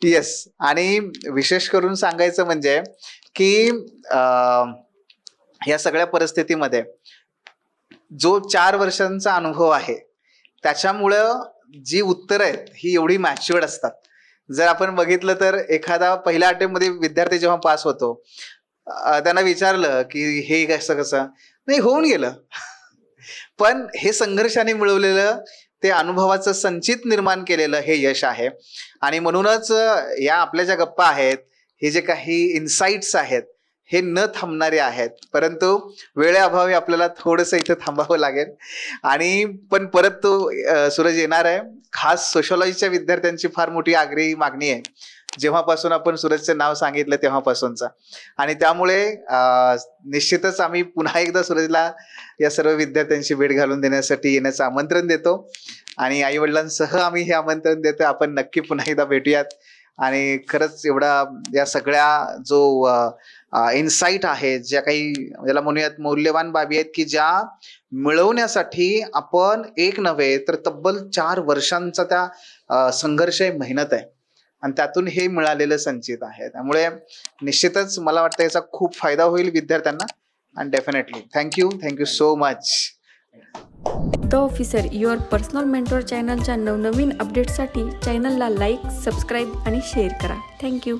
येस. आणि विशेष करून सांगायचं म्हणजे की या सगळ्या परिस्थितीमध्ये जो 4 वर्षांचा अनुभव आहे त्याच्यामुळं जी उत्तरं आहेत ही एवढी मॅच्युअर्ड असतात. जर आपण बघितलं तर एखादा पहिल्या अटेम्प्टमध्ये विद्यार्थी जेव्हा पास होतो त्यांना विचारलं की हे कसं नाही, होऊन गेलं. पण हे संघर्षाने मिळवलेलं ते अनुभवाचं संचित निर्माण केलेलं हे यश आहे. आणि म्हणूनच या आपल्या ज्या गप्पा आहेत, हे जे काही इन्साइट्स आहेत हे न थांबणारे आहेत. परंतु वेळेअभावी आपल्याला थोडंसं इथं थांबावं लागेल. आणि पण परत तो सूरज येणार आहे. खास सोशॉलॉजीच्या विद्यार्थ्यांची फार मोठी आग्रही मागणी आहे जेव्हापासून आपण सूरजचं नाव सांगितलं तेव्हापासूनचा. आणि त्यामुळे निश्चितच आम्ही पुन्हा एकदा सूरजला या सर्व विद्यार्थ्यांची भेट घालून देण्यासाठी येण्याचं आमंत्रण देतो. आणि आईवडिलांसह आम्ही हे आमंत्रण देतो, आपण नक्की पुन्हा एकदा भेटूयात. आणि खरंच एवढा या सगळ्या जो इन्साइट आहे, ज्या काही ज्याला म्हणूयात मौल्यवान बाबी आहेत की ज्या मिळवण्यासाठी आपण एक नव्हे तर तब्बल 4 वर्षांचा त्या संघर्ष आहे, मेहनत आहे. आणि त्यातून हे मिळालेलं संचित आहे. त्यामुळे निश्चितच मला वाटतं याचा खूप फायदा होईल विद्यार्थ्यांना. आणि definitely thank you so much. The officer your personal mentor चॅनलच्या नवनवीन अपडेटसाठी चॅनलला लाईक, सबस्क्राईब आणि शेअर करा. थँक्यू.